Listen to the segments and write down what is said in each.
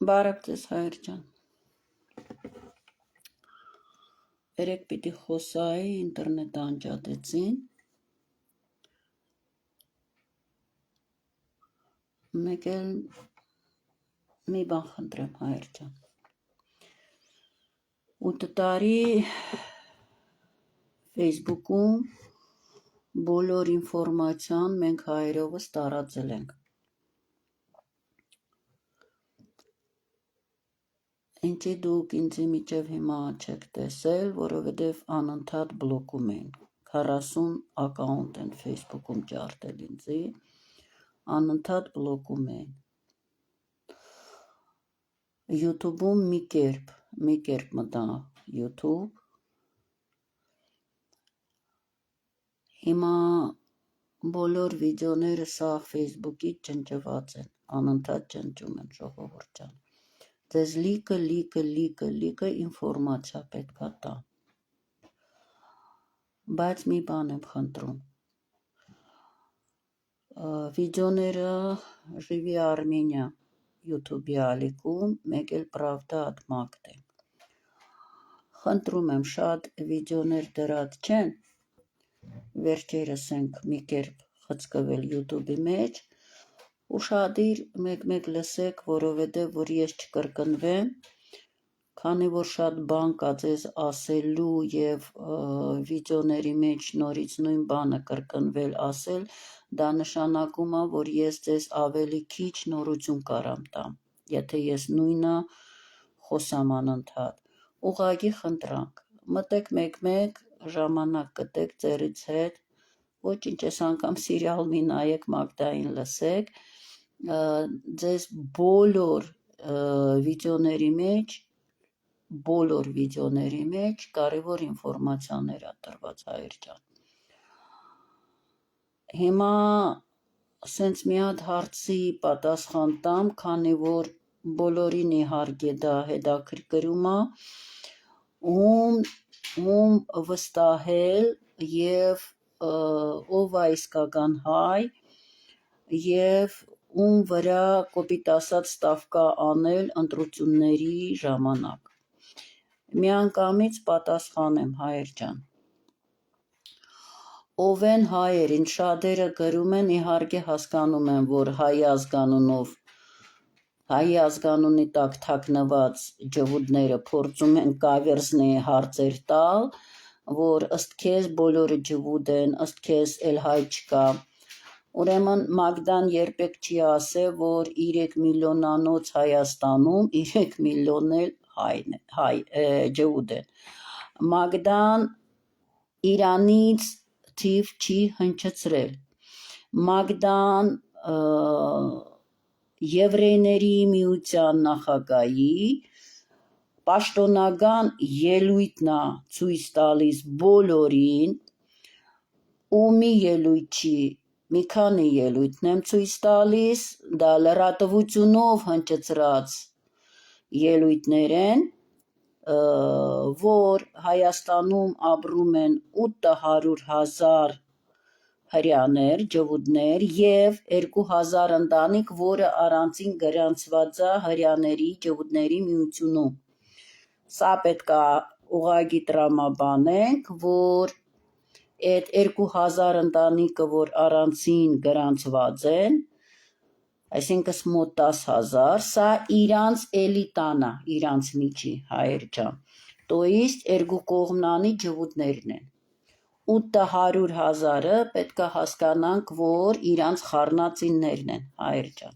Բարև ձեզ հայր ջան։ Երեք պիտի խոսայի, ինտերնետը անջատեցին։ Մեկ էլ մի բան խնդրեմ հայր ջան։ 8 տարի Facebook-ում բոլոր ինֆորմացիան մենք հայերովս տարածել ենք։ Ինչի դուք ինձի միջև հիմա չեք տեսել, որովհետև անընդհատ բլոկում էին։ 40 ակաունտ են Facebook-ում ջարդել ինձի, անընդհատ բլոկում էին։ YouTube-ում մի կերպ մտա YouTube։ Հիմա բոլոր վիդեոները սաղ Facebook-ից ջնջված են, անընդհատ ջնջում են ժողովուրդ ջան։ Ձեզ լիքը ինֆորմացիա պետքա տա։ Բայց մի բան եմ խնդրում։ Վիդեոները Живи Armenia YouTube-ի ալիքում, մեկ էլ Pravda Atmakտ է։ Խնդրում եմ, շատ վիդեոներ դրած չեն, վերջերս ենք մի կերպ խցկվել YouTube-ի մեջ, ուշադիր մեկ լսեք, որովհետև որ ես չկրկնվեմ, քանի որ շատ բան կա ձեզ ասելու և վիդեոների մեջ նորից նույն բանը կրկնվել ասել, դա նշանակում է, որ ես ձեզ ավելի քիչ նորություն կարամ տամ, եթե ես նույնը խոսամ անընդհատ, ուղղակի խնդրանք, մտեք մեկ ժամանակ կտեք ձեռից հետ, ոչինչ ես անգամ սիրիալ մի նայեք Մագդային լսեք, ձեզ բոլոր վիդեոների մեջ կարևոր ինֆորմացիաներ ա տրված հայր ջան։ Հիմա սենց մի հատ հարցի պատասխան տամ, քանի որ բոլորին իհարկե դա հետաքրքրում ա, ում վստահել և ով ա իսկական հայ և ում վրա կոպիտ ասած ստավկա անել ընտրությունների ժամանակ։ Միանգամից պատասխանեմ հայր ջան։ Ով են հայեր, ինչ շատերը գրում են, իհարկե հասկանում եմ, որ հայի ազգանունի տակ թաքնված ջհուդները փորձում են կավերզնի հարցեր տալ, որ ըստ քեզ բոլորը ջհուդ են, ըստ քեզ էլ հայ չկա։ Ուրեմն Մագդան երբեք չի ասել, որ 3 միլիոնանոց Հայաստանում 3 միլիոն էլ ջհուդ են։ Մագդան Իրանից թիվ չի հնչեցրել։ Մագդան Եվրейների միության նախագահի պաշտոնական ելույթն ա ցույց տալիս բոլորին, ու մի ելույթ չի, մի քանի ելույթն եմ ցույց տալիս, դա լրատվությունով հնչեցրած ելույթներ են, որ Հայաստանում ապրում են 800,000 հրեաներ, ջհուդներ և 2,000 ընտանիք, որը առանցին գրանցված ա հրեաների ջհուդների միությունում։ Սա պետք ա ուղղակի տրամաբանենք, որ այդ 2,000 ընտանիքը, որ առանցին գրանցված են, այսինքն մոտ 10,000, սա իրանց էլիտան ա, իրանցնի չի, հայեր ջան, տոիստ երկու կողմնանի ջհուդներն են։ 800,000-ը պետք է հասկանանք, որ իրանց խառնածիններն են, հայեր ջան։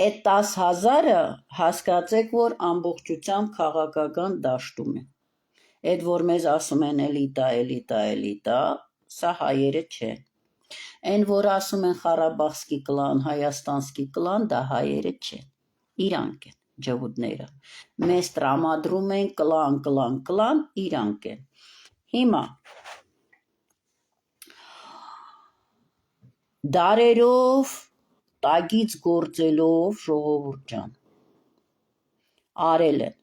Այդ 10,000-ը հասկացեք, որ ամբողջությամբ քաղաքական դաշտում է։ Այդ որ մեզ ասում են էլիտա, սա հայերը չեն։ Այն որ ասում են Ղարաբաղսկի կլան, Հայաստանսկի կլան, դա հայերը չեն, իրանք են ջհուդները։ Մեզ տրամադրում են կլան, իրանք են։ Հիմա դարերով տակից գործելով ժողովուրդ ջան, արել են։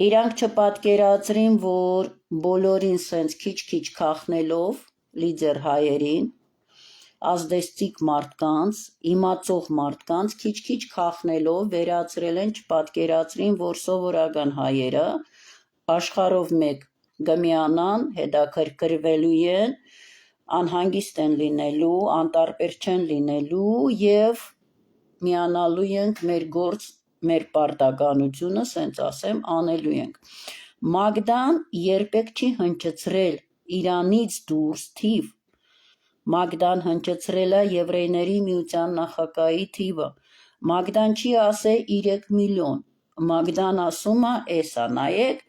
Իրանք չպատկերացրին, որ բոլորին սենց քիչ-քիչ քախնելով լիձեր հայերին, ազդեցիկ մարդկանց, իմացող մարդկանց քիչ-քիչ քախնելով վերացրել են, չպատկերացրին, որ սովորական հայերը աշխարհով մեկ գմիանան, հետաքրքրվելու են, անհանգիստ են լինելու, անտարբեր չեն լինելու և միանալու ենք մեր գործ, մեր պարտականությունը, սենց ասեմ, անելու ենք։ Մագդան երբեք չի հնչեցրել Իրանից դուրս թիվ, Մագդան հնչեցրել է Եվրейների միության նախագահի թիվը, Մագդան չի ասել 3 միլիոն, Մագդան ասում է էսա, նայեք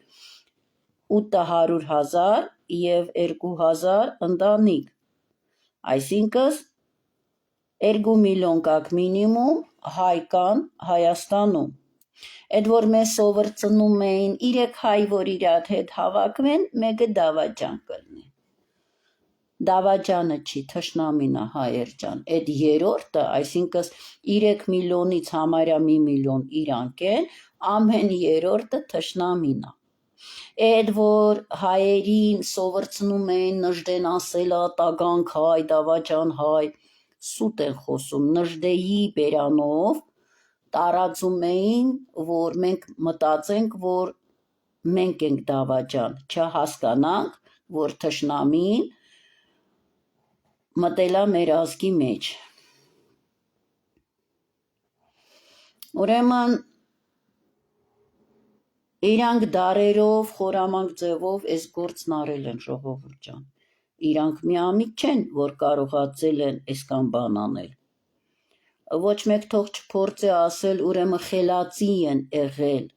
800,000 և 2,000 ընտանիք, այսինքն 2 միլիոն կակ մինիմում հայ կան Հայաստանում, էդ որ մեզ սովորցնում էին 3 հայ, որ իրար հետ հավաքվեն, մեկը դավաճան կլինի, դավաճանը չի, թշնամին է հայեր ջան, էդ երորդը, այսինքն 3 միլիոնից համարյա 1 միլիոն իրանք են, ամեն երորդը թշնամին է, էդ որ հայերին սովորցնում էին նժդեն ասելա տագանք հայ, դավաճան հայ, սուտ են խոսում, նժդեի բերանով տարածում էին, որ մենք մտածենք, որ մենք ենք դավաճան, չհասկանանք, որ թշնամին մտել է մեր ազգի մեջ։ Ուրեմն իրանք դարերով խորամանկ ձևով այս գործն արել են ժողովուրդ ջան։ Իրանք միամիտ չեն, որ կարողացել են այսքան բան անել։ Ոչ մեկ թող չփորձի ասել, ուրեմն խելացի են եղել,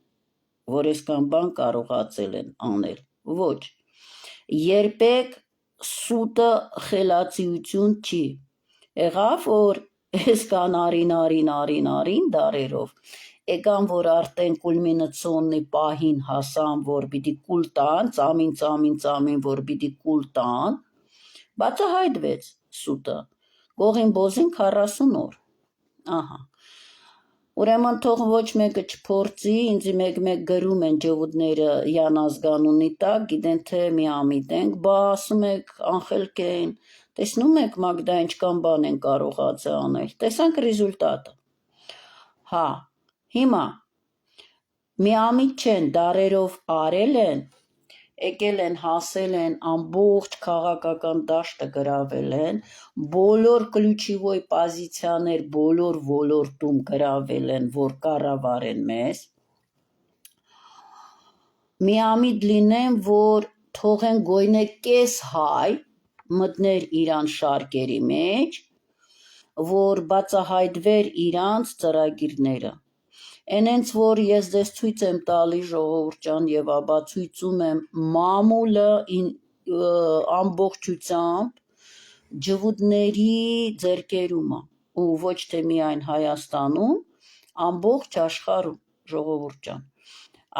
որ այսքան բան կարողացել են անել։ Ոչ։ Երբեք սուտը խելացիություն չի։ Եղավ, որ այսքան արին դարերով, եկան, որ արդեն կուլմինացիոնի պահին հասան, որ պիտի կուլ տան, ծամին, որ պիտի կուլ տան, բացահայտվեց սուտը, գողին բոզին 40 օր, ահա, ուրեմն թող ոչ մեկը չփորձի, ինձի մեկ գրում են ջհուդները յանազգանունի տակ, գիտեն թե միամիտ ենք, բա ասում եք անխելք են, տեսնում եք Մագդա ինչքան բան են կարողացել անել, տեսանք ռեզուլտատը, հա, հիմա միամիտ չեն, դարերով արել են, եկել են, հասել են, ամբողջ քաղաքական դաշտը գրավել են, բոլոր կլուչիվոյ պոզիցիաներ, բոլոր ոլորտում գրավել են, որ կառավարեն մեզ, միամիտ լինեն, որ թողեն գոյնե կես հայ մտներ իրան շարքերի մեջ, որ բացահայտվեր իրանց ծրագիրները, Էնենց որ ես ձեզ ցույց եմ տալի ժողովուրդ ջան եւ ապացույցում եմ մամուլը ամբողջությամբ ջհուդների ձեռքերում է ու ոչ թե միայն Հայաստանում, ամբողջ աշխարհում ժողովուրդ ջան։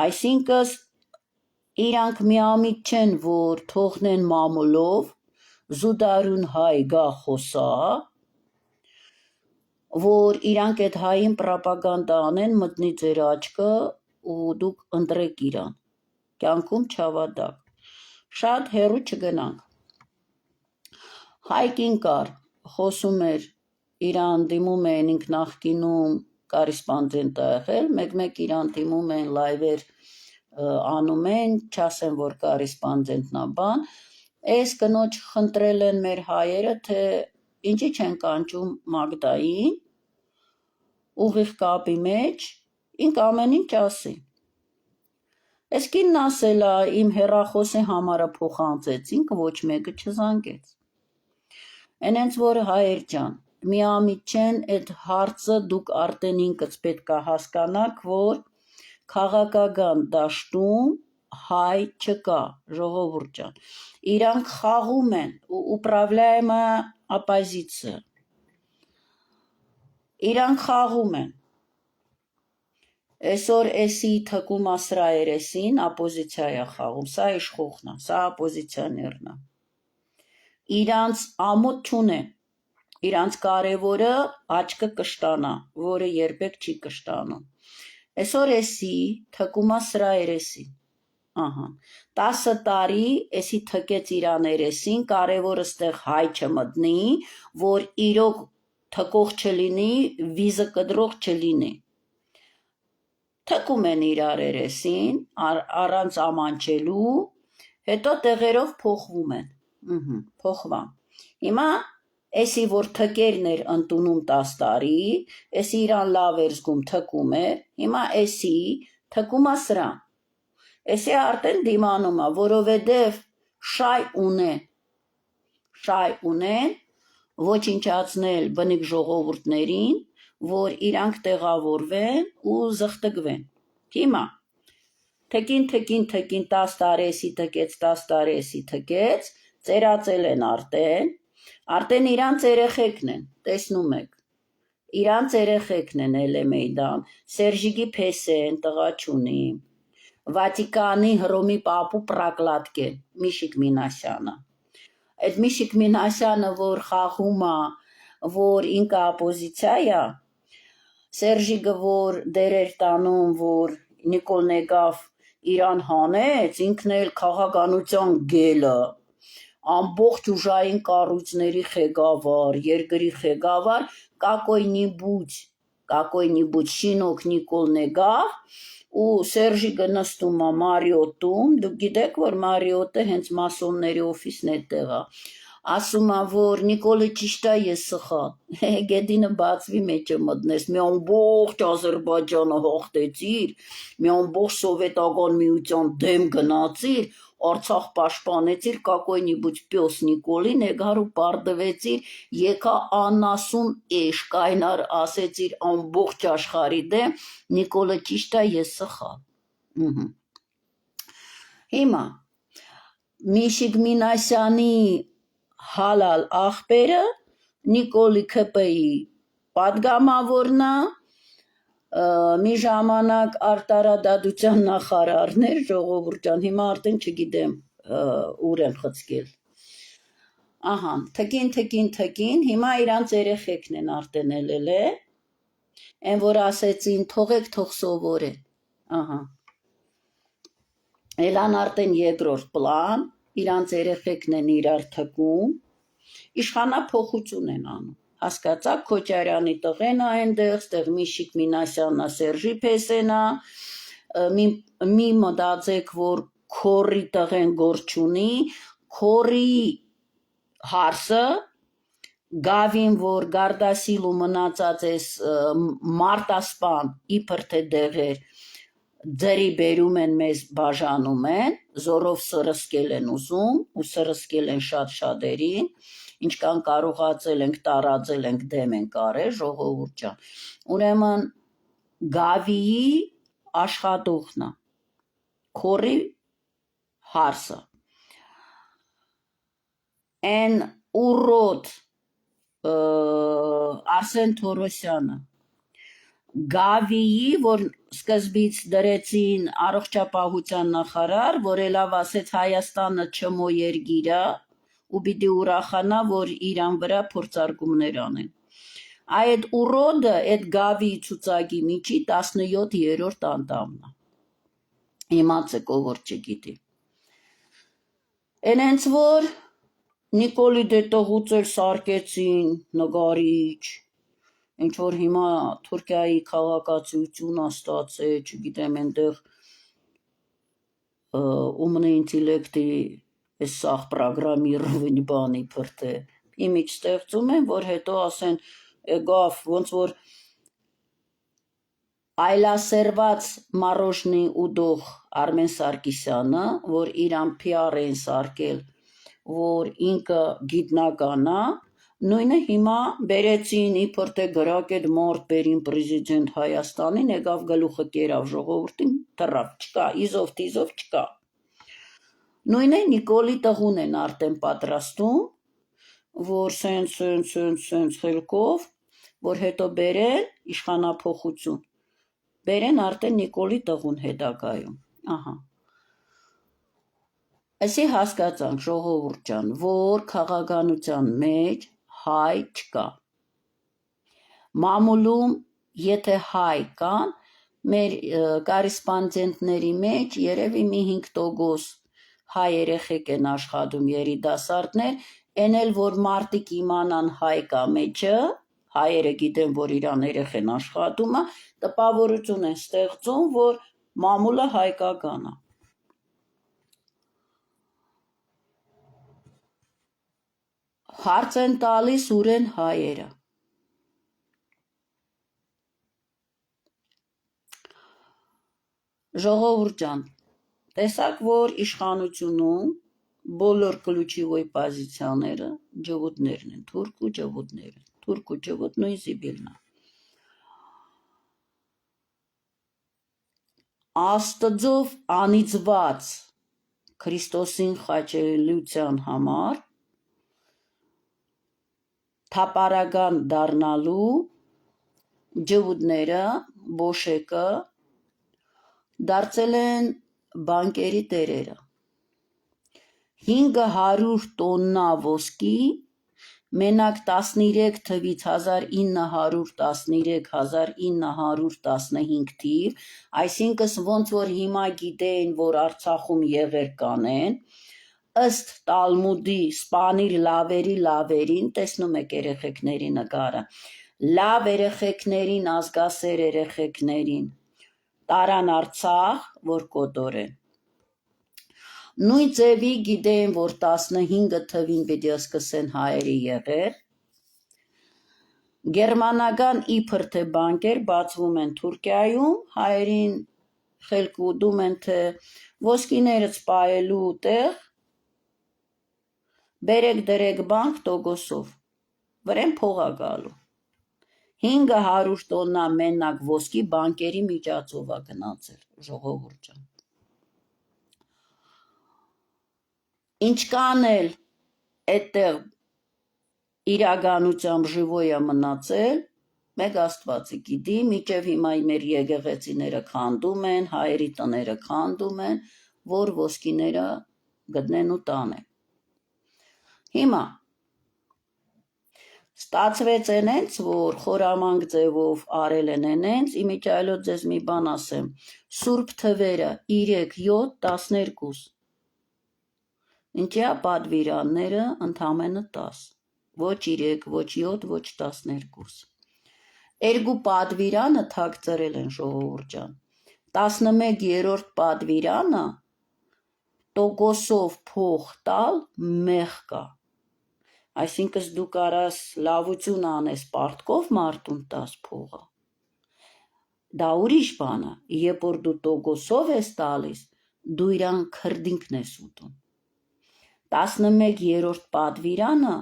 Այսինքն իրանք միամիտ չեն, որ թողնեն մամուլով զուդարուն հայ գա խոսա որ իրանք այդ հային պրոպագանդա անեն, մտնի ձեր աչքը ու դուք ընտրեք իրան, կյանքում չավադակ, շատ հեռու չգնանք, Հայկին կար, խոսում էր, իրան դիմում էին ինք նախկինում կորեսպոնդենտ է եղել, մեկ իրան դիմում են լայվեր անում են, չասեն, որ կորեսպոնդենտն է բան, այս կնոջ խնդրել են մեր հայերը, թե ինչի չեն կանչում Մագդային, ուղիղ կապի մեջ, ինք ամեն ինչ ասի։ Այս կինն ասել է, իմ հեռախոսի համարը փոխանցեց, ինքը ոչ մեկը չզանգեց։ Էնենց որ հայեր ջան, միամիտ չեն, այդ հարցը դուք արդեն ինքս պետք է հասկանաք, որ քաղաքական դաշտում հայ չկա, ժողովուրդ ջան։ Իրանք խաղում են, ուպրավլայեմա оппозиция։ Իրանք խաղում են։ Այսօր էսի թկում ասրա երեսին оппозиция է խաղում, սա իշխողն է, սա оппозиционерն է։ Իրանց ամոթ չունեն, իրանց կարևորը աչքը կշտանա, որը երբեք չի կշտանում։ Այսօր էսի թկում ասրա երեսին։ ահա 10 տարի էսի թկեց իրան երեսին, կարևոր ստեղ հայ չմտնի, որ իրոք թկող չլինի, վիզը կդրող չլինի։ Թքում են իրար երեսին, առանց ամանչելու, հետո տեղերով փոխվում են, փոխվան։ Հիմա էսի որ թկերն էր ընդունում 10 տարի, էսի իրան լավ էր զգում, թքում էր, հիմա էսի թկումա սրան։ Էսի արդեն դիմանում է, որովհետև շայ ունեն ոչնչացնել բնիկ ժողովուրդներին, որ իրանք տեղավորվեն ու զղթգվեն։ Հիմա թկին 10 տարի էսի թկեց, 10 տարի էսի թկեց, ծերացել են արդեն իրանց երեխեքն են, տեսնում եք, իրանց երեխեքն են Էլեմեյդան, Սերժիկի Փեսեն, տղա չունի, Վատիկանի Հռոմի պապու պրակլատկեն, Միշիկ Մինասյանը, այդ Միշիկ Մինասյանը, որ խաղում է, որ ինքը ապոզիցիա է, Սերժիկը, որ դեր էր տանում, որ Նիկոլ Նեգավ իրան հանեց, ինքն էլ քաղաքականության գելը, ամբողջ ուժային կառույցների ղեկավար, երկրի ղեկավար, կակոյնի բուչ շինոք Նիկոլ Նեգավ, ու Սերժիկը նստում է Մարիոտում, դուք գիտեք, որ Մարիոտը հենց մասոնների օֆիսն էդտեղ է, ասում է, որ Նիկոլը ճիշտ է, ես սխալ, գեդինը բացվի մեջը մտնես, մի ամբողջ Ադրբեջանը հաղթեցիր, մի ամբողջ սովետական միության դեմ գնացիր, Արցախ պաշտպանեցիր, կակոյնի բուչ պյոս Նիկոլին, եկար ու պարտվեցիր, եկա անասուն էշ, կայնար ասեցիր ամբողջ աշխարհի դեմ, Նիկոլը ճիշտ է, ես սխալ։ Հիմա Միշիկ Մինասյանի հալալ աղբերը Նիկոլի ՔՊ-ի պատգամավորն է, մի ժամանակ արտարադատության նախարարն էր, ժողովուրդ ջան, հիմա արդեն չգիտեմ ուր են խցկել։ Ահա, թկին, հիմա իրանց երեխեքն են արդեն ելել է, են որ ասեցին թողեք թող սովորեն, ահա։ Էլան արդեն երկրորդ պլան, իրանց երեխեքն են իրար թքում, իշխանափոխություն են անում, հասկացաք, Քոչարյանի տղեն է այնտեղ, ստեղ Միշիկ Մինասյանն է, Սերժի Փեսեն է, մի մտածեք, որ քորի տղեն գործ չունի, քորի հարսը, Գավին, որ Գարդասիլու մնացած էս մարտասպան, իբր թե դեղեր, ձերի բերում են մեզ բաժանում են, զորով սրսկել են ուզում, ու սրսկել են շատ շատերին, ինչքան կարողացել ենք, տարածել ենք, դեմ ենք արել, ժողովուրդ ջան, ուրեմն Գավիի աշխատողն է, քորի հարսը, են ուռոտ Արսեն Թորոսյանը, Գավիի, որ սկզբից դրեցին առողջապահության նախարար, որ έλավ ասեց Հայաստանը չմո երկիր է, ու պիտի ուրախանա, որ իրան վրա փորձարկումներ անեն։ Այդ ուռոդը, այդ Գավիի ցուցակի միջի 17-րդ անդամն է։ Իմացեք, ով որ չգիտի։ Էնենց որ Նիկոլի դե տղուց էլ սարկեցին նկարիչ, ինչ որ հիմա Թուրքիայի քաղաքացիություն է ստացել, չգիտեմ, այնտեղ ումնի ինտելեկտի այս սաղ պրոգրամիրովանի բանի փրթե, իմիջ ստեղծում են, որ հետո ասեն, եկավ, ոնց որ այլասերված մարոժնի ուդող Արմեն Սարգսյանը, որ իրան PR են սարկել, որ ինքը գիտնական է, նույնը հիմա բերեցին իբր թե գրակ էդ մարդ բերին պրեզիդենտ Հայաստանին, եկավ գլուխը կերավ ժողովրդին, թռավ, չկա, իզով չկա։ Նույնը Նիկոլի տղուն են արդեն պատրաստում, որ սենց խելքով, որ հետո բերեն իշխանափոխություն, բերեն արդեն Նիկոլի տղուն հետագայում, ահա։ Այսի հասկացանք, ժողովուրդ ջան, որ քաղաքականության մեջ հայ չկա։ Մամուլում, եթե հայ կան, մեր կորեսպոնդենտների մեջ երևի մի 5% հայ երեխեք են աշխատում երիտասարդներ, են էլ որ մարդիկ իմանան հայ կա մեջը, հայերը գիտեն, որ իրան երեխեն աշխատում է, տպավորություն են ստեղծում, որ մամուլը հայկական է։ Հարց են տալիս ուր են հայերը։ Ժողովուրդ ջան, տեսակ, որ իշխանությունում բոլոր ключевой պոզիցիաները ջհուդներն են, թուրք ու ջհուդներ են, թուրք ու ջհուդ նույն զիբիլն է։ Աստծով անիծված Քրիստոսին խաչելիության համար թափառական դառնալու ջհուդները, բոշեկը դարձել են բանկերի տերերը։ 500 տոննա ոսկի, մենակ 13 թվից 1913-1915 թիվ, այսինքն ոնց որ հիմա գիտեին, որ Արցախում եղեր կանեն, ըստ Տալմուդի սպանիր լավերին, տեսնում եք երեխեքների նկարը, լավ երեխեքներին, ազգասեր երեխեքներին, տարան Արցախ, որ կոտորեն։ Նույն ձևի գիտեին, որ 15 թվին պիտի սկսեն հայերի եղեր, գերմանական իբր թե բանկեր բացվում են Թուրքիայում, հայերին խելք ուտում են, թե ոսկիները սպայելու տեղ, բերեք դրեք բանկ տոկոսով, վրեն փողա գալու։ 500 տոննա մենակ ոսկի բանկերի միջոցով է գնացել, ժողովուրդ ջան։ Ինչքան էլ այդտեղ իրականությամբ ժիվոյա մնացել, մեկ Աստվածը գիտի, մինչև հիմա մեր եկեղեցիները քանդում են, հայերի տները քանդում են, որ ոսկիները գտնեն ու տանեն։ Հիմա ստացվեց այնց, որ խորամանկ ձևով արել են այնց, իմիջայլոց ձեզ մի բան ասեմ, սուրբ թվերը 3, 7, 12, ինչի պատվիրանները ընդամենը 10, ոչ 3, ոչ 7, ոչ 12, երկու պատվիրանը թաքցրել են ժողովուրդ ջան, 11-րդ պատվիրանը տոկոսով փող տալ մեղք է, այսինքն դու կարաս լավություն անես պարտքով մարդուն տաս փողը, դա ուրիշ բան է, երբ որ դու տոկոսով ես տալիս, դու իրան քրդինքն ես ուտում, 11-րդ պատվիրանը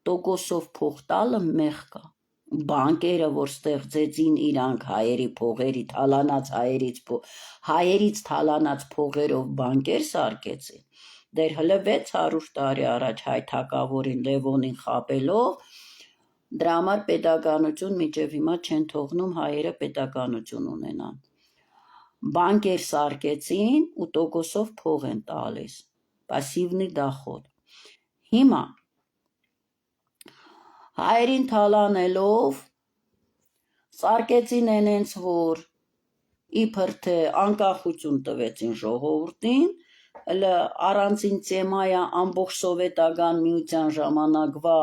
տոկոսով փող տալը մեղք է, բանկերը, որ ստեղծեցին իրանք հայերի փողերի թալանած հայերից թալանած փողերով բանկեր սարքեցին, դեր հլը 600 տարի առաջ հայ թագավորին Լևոնին խաբելով, դրա համար պետականություն մինչև հիմա չեն թողնում հայերը պետականություն ունենան, բանկեր սարքեցին ու տոկոսով փող են տալիս, պասիվնի դախոդ, հիմա հայերին թալանելով սարքեցին այնց, որ իբր թե անկախություն տվեցին ժողովրդին, հլը առանցին թեմայա ամբողջ սովետական միության ժամանակվա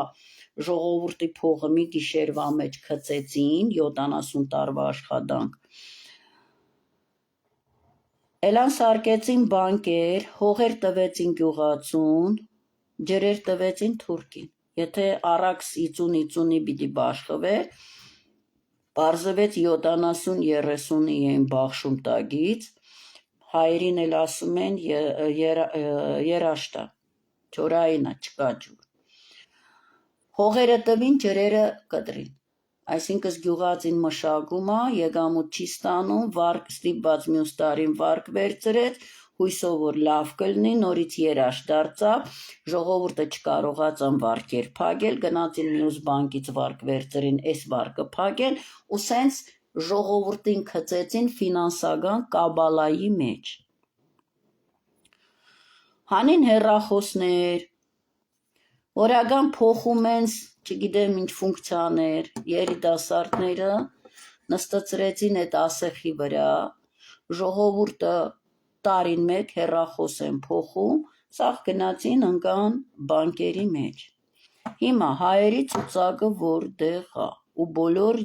ժողովրդի փողը մի գիշերվա մեջ գցեցին 70 տարվա աշխատանք, Էլան սարքեցին բանկեր, հողեր տվեցին գյուղացուն, ջրեր տվեցին թուրքին, եթե առաքս 50-50-ի պիտի բաշխվեր, պարզվեց 70-30-ի էին բախշում տագից, հայերին էլ ասում են երաշտա, չորայինա, չկա ջուր, հողերը տվին, ջրերը կտրին, այսինքն գյուղացին մշակում է, եկամուտ չի ստանում, վարկ ստիպված մյուս տարին վարկ վերցրեց, հույսով որ լավ կլինի, նորից երաշտ դարձավ, ժողովուրդը չկարողացան վարկեր փակել, գնացին մյուս բանկից վարկ վերցրին, այս վարկը փակել, ու սենց ժողովրդին գցեցին ֆինանսական կաբալայի մեջ։ Հանին հեռախոսներ, օրական փոխում են, չգիտեմ ինչ ֆունկցիաներ, երիտասարդները նստացրեցին այդ ասեղի վրա, ժողովուրդը տարին մեկ հեռախոս են փոխում, սաղ գնացին ընկան բանկերի մեջ։ Հիմա հայերի ծուծակը որտեղ է, ու բոլոր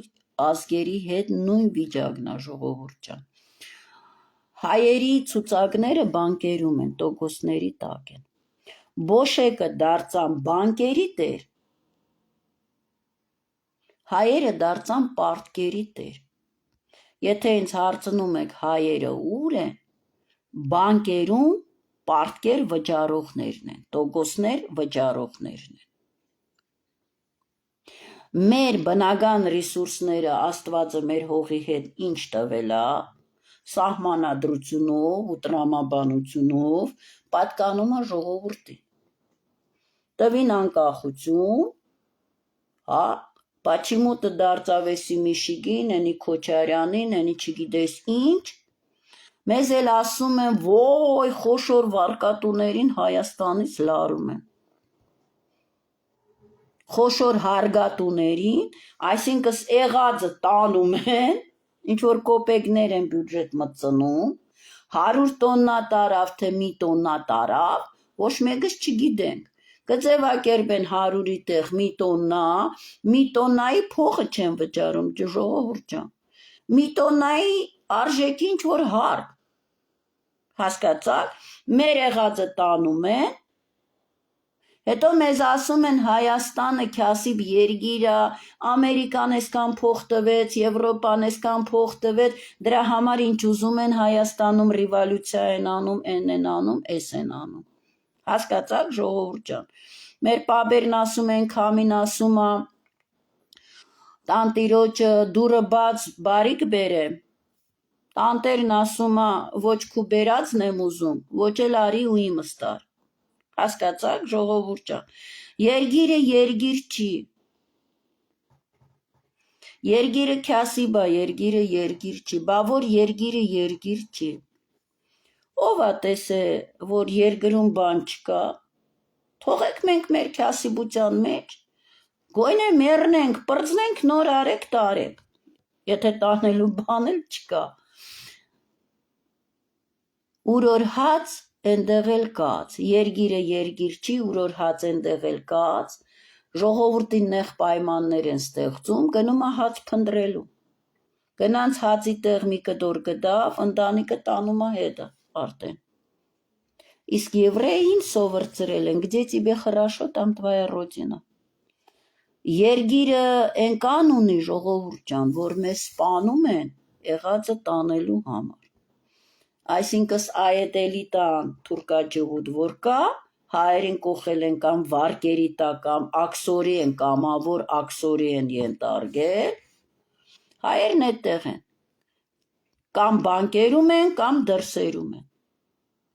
ազգերի հետ նույն վիճակն է ժողովուրդ ջան։ Հայերի ծուծակները բանկերում են, տոկոսների տակ են։ Բոշեկը դարձան բանկերի տեր, հայերը դարձան պարտքերի տեր։ Եթե ինձ հարցնում եք հայերը ուր են, բանկերում պարտքեր վճարողներն են, տոկոսներ վճարողներն են։ Մեր բնական ռեսուրսները Աստվածը մեր հողի հետ ինչ տվել է, սահմանադրությունով ու տրամաբանությունով պատկանում է ժողովրդին։ Տվին անկախություն, հա, Պաչիմուտը դարձավեսի Միշիգին, ենի Քոչարյանին, ենի չգիտես ինչ, մեզ էլ ասում են, ոյ, խոշոր վարկատուներին Հայաստանից լարում են։ Խոշոր հարգատուներին, այսինքն եղածը տանում են, ինչ-որ կոպեկներ են բյուջետ մտցնում, 100 տոննա տարավ, թե մի տոննա տարավ, ոչ մեկս չգիտենք, կձևակերպեն 100-ի տեղ մի տոննայի փողը չեն վճարում, ժողովուրդ ջան, մի տոննայի արժեքի ինչ-որ հարկ, հասկացաք, մեր եղածը տանում են, հետո մեզ ասում են Հայաստանը քյասիբ երկիր է, Ամերիկան այսքան փող տվեց, Եվրոպան այսքան փող տվեց, դրա համար ինչ ուզում են Հայաստանում ռևոլյուցիա են անում, են անում, էս են անում։ Հասկացաք ժողովուրդ ջան։ Մեր պապերն ասում են, քամին ասում է, տանտիրոջը դուրը բաց բարիք բերե, տանտերն ասում է, ոչ քու բերածն եմ ուզում, ոչ էլ արի ու իմս տար։ Հասկացաք ժողովուրդ ջան։ Երգիրը երգիր չի։ Երգիրը քյասիբ է, երգիրը երգիր չի, բա որ երգիրը երգիր չի։ Ով է տեսե, որ երգրում բան չկա, թողեք մենք մեր քյասիբության մեջ, գոյնե մեռնենք, պրծնենք, նոր արեք, տարեք, եթե տանելու բան էլ չկա։ Ուրոր հաց ընդեղ էլ կաց, երգիրը երգիր չի, ուրոր հաց ընդեղ էլ կաց, ժողովուրդին նեղ պայմաններ են ստեղծում, գնում է հաց փնտրելու, գնանց հացի տեղ մի կտոր գտավ, ընտանիքը տանում է հետը արդեն։ Իսկ եվրեին սովորցրել են, где тебе хорошо, там твоя родина։ Երգիրը ենկան ունի ժողովուրդ ջան, որ մեզ սպանում են եղածը տանելու համար։ Այսինքն այդ էլիտան թուրքաջղուդ որ կա, հայերին կողել են կամ վարկերի տակ, կամ աքսորի են կամավոր, աքսորի են ենտարգել, հայերն այդտեղ են, կամ բանկերում են, կամ դրսերում են։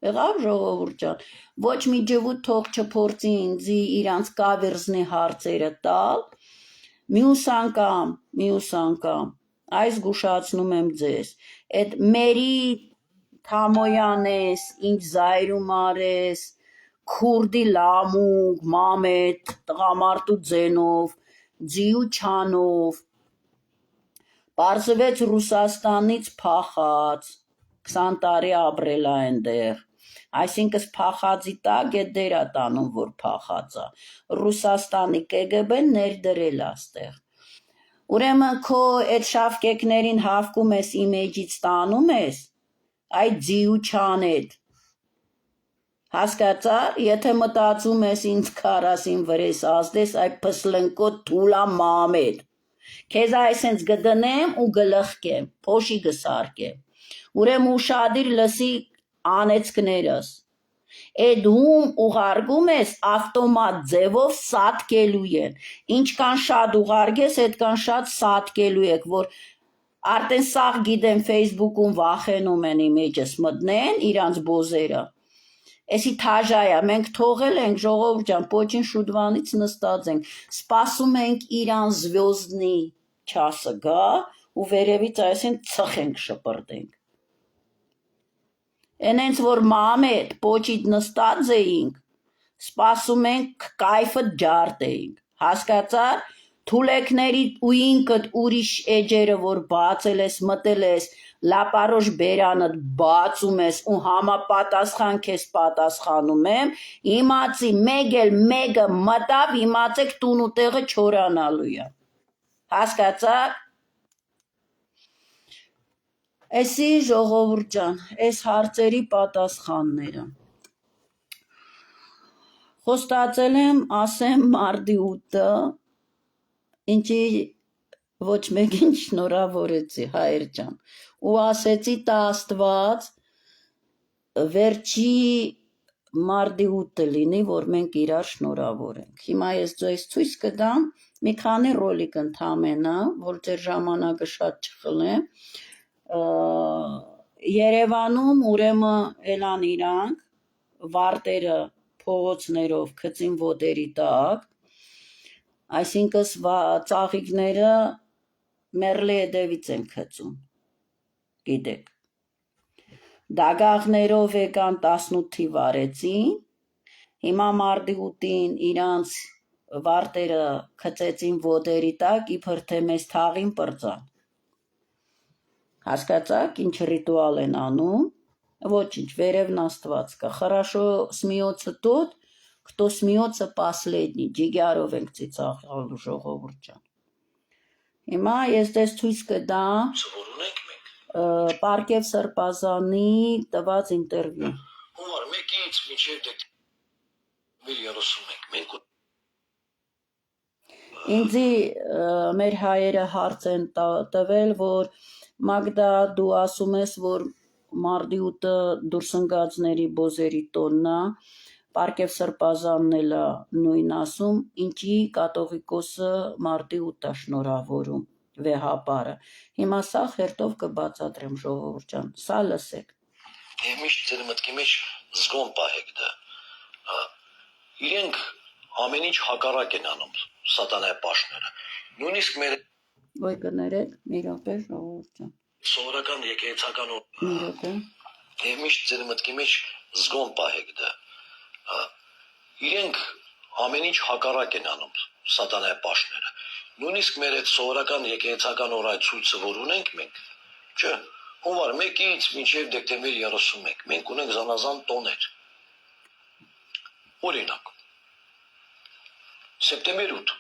Եղավ ժողովուրդ ջան, ոչ մի ջվուտ թող չփորձի ինձի իրանց կավերզնի հարցերը տալ, մյուս անգամ, այս գուշացնում եմ ձեզ, այդ մերի թամոյան ես, ինչ զայրում արես, քուրդի լամուկ, մամետ, տղամարդու ձենով, ձիու չանով, պարզվեց Ռուսաստանից փախած, 20 տարի ապրել է այնտեղ, այսինքն փախածի տակ է դերա տանում, որ փախած է, Ռուսաստանի KGB-ն ներդրել է ստեղ, ուրեմն քո այդ շավկեկներին հավկում ես իմեջից տանում ես, այդ ձիու չանետ, հասկացար, եթե մտածում ես ինձ քարասին վրես ազդես, այդ պսլնկոտ թուլա մամետ, քեզ այսենց գդնեմ ու գլխկեմ, փոշի գսարկեմ, ուրեմ ուշադիր լսի անեցքներս, այդ հում ուղարկում ես ավտոմատ ձևով սատկելու են, ինչքան շատ ուղարկես, այդքան շատ սատկելու եք, որ արդեն սաղ գիտեմ Facebook-ում վախենում են իմեջս մտնեն, իրանց բոզերը, էսի թաժայա, մենք թողել ենք ժողովուրդ ջան, պոչին շուդվանից նստած ենք, սպասում ենք իրան զվյոզդնի չասը գա, ու վերևից այսեն ծխենք շպրտենք։ Ենենց որ մամետ պոչիտ նստած էինք, սպասում ենք կայֆը ջարդ էինք, հասկացար, թուլեկների ու ինքդ ուրիշ էջերը, որ բացել ես, մտել ես, լապարոշ բերանդ բացում ես ու համապատասխան քեզ պատասխանում եմ, իմացի մեկ էլ մեկը մտավ, իմացեք տուն ու տեղը չորանալու է։ Հասկացաք։ Էսի ժողովուրդ ջան, այս հարցերի պատասխանները։ Խոստացել եմ ասեմ մարտի 8-ը, ինչի ոչ մեկին շնորհավորեցի հայեր ջան, ու ասեցի տա Աստված վերջի մարտի 8-ը լինի, որ մենք իրար շնորհավորենք։ Հիմա ես ձեզ ցույց կտամ մի քանի ռոլիկ ընդամենը, որ ձեր ժամանակը շատ չխլեմ։ Երևանում ուրեմն ելան իրանք վարտերը փողոցներով գծին ոտերի տակ, այսինքն ծաղիկները մերլի հետևից են գծում, գիտեք։ Դագաղներով եկան 18 թիվ արեցին, հիմա մարտի 8-ին իրանց վարտերը գծեցին ոտերի տակ, իբր թե մեզ թաղին պրծան։ Հասկացաք, ինչ ռիտուալ են անում, ոչինչ, վերևն Աստված կա, хорошо смеется тот, кто смеется последний, ջիգարով ենք ծիծաղալու ժողովուրդ ջան։ Հիմա ես դες ցույց կտամ Սովորունենք մենք։ Պարկև Սրբազանի տված ինտերվյու։ Հունվար 1-ից մինչև դեկտեմբեր 31 մենք Ինձի մեր հայերը հարց են տվել, որ Մագդա դու ասում ես, որ մարտի 8-ը դուրս ընկածների բոզերի տոնն է, Պարկև Սրբազանն էլ է նույն ասում, ինչի կաթողիկոսը մարտի 8-ը շնորհավորում վեհապարը։ Հիմա սա խերտով կբացատրեմ ժողովուրդ ջան, սա լսեք։ Եվ միշտ ձեր մտքի մեջ զգոն պահեք դա։ Իրենք ամեն ինչ հակառակ են անում սատանայի պաշտները։ Նույնիսկ մեր Ոյ կներեք, մի րոպե ժողովուրդ ջան։ սովորական եկեղեցական Մի րոպե։ Եվ միշտ ձեր մտքի մեջ զգոն պահեք դա։ Իրենք ամեն ինչ հակառակ են անում սատանայի պաշտները։ Նույնիսկ մեր այդ սովորական եկեղեցական օրացույցը, որ ունենք մենք, չէ, հունվար 1-ից մինչև դեկտեմբեր 31 մենք ունենք զանազան տոներ։ Օրինակ, սեպտեմբեր 8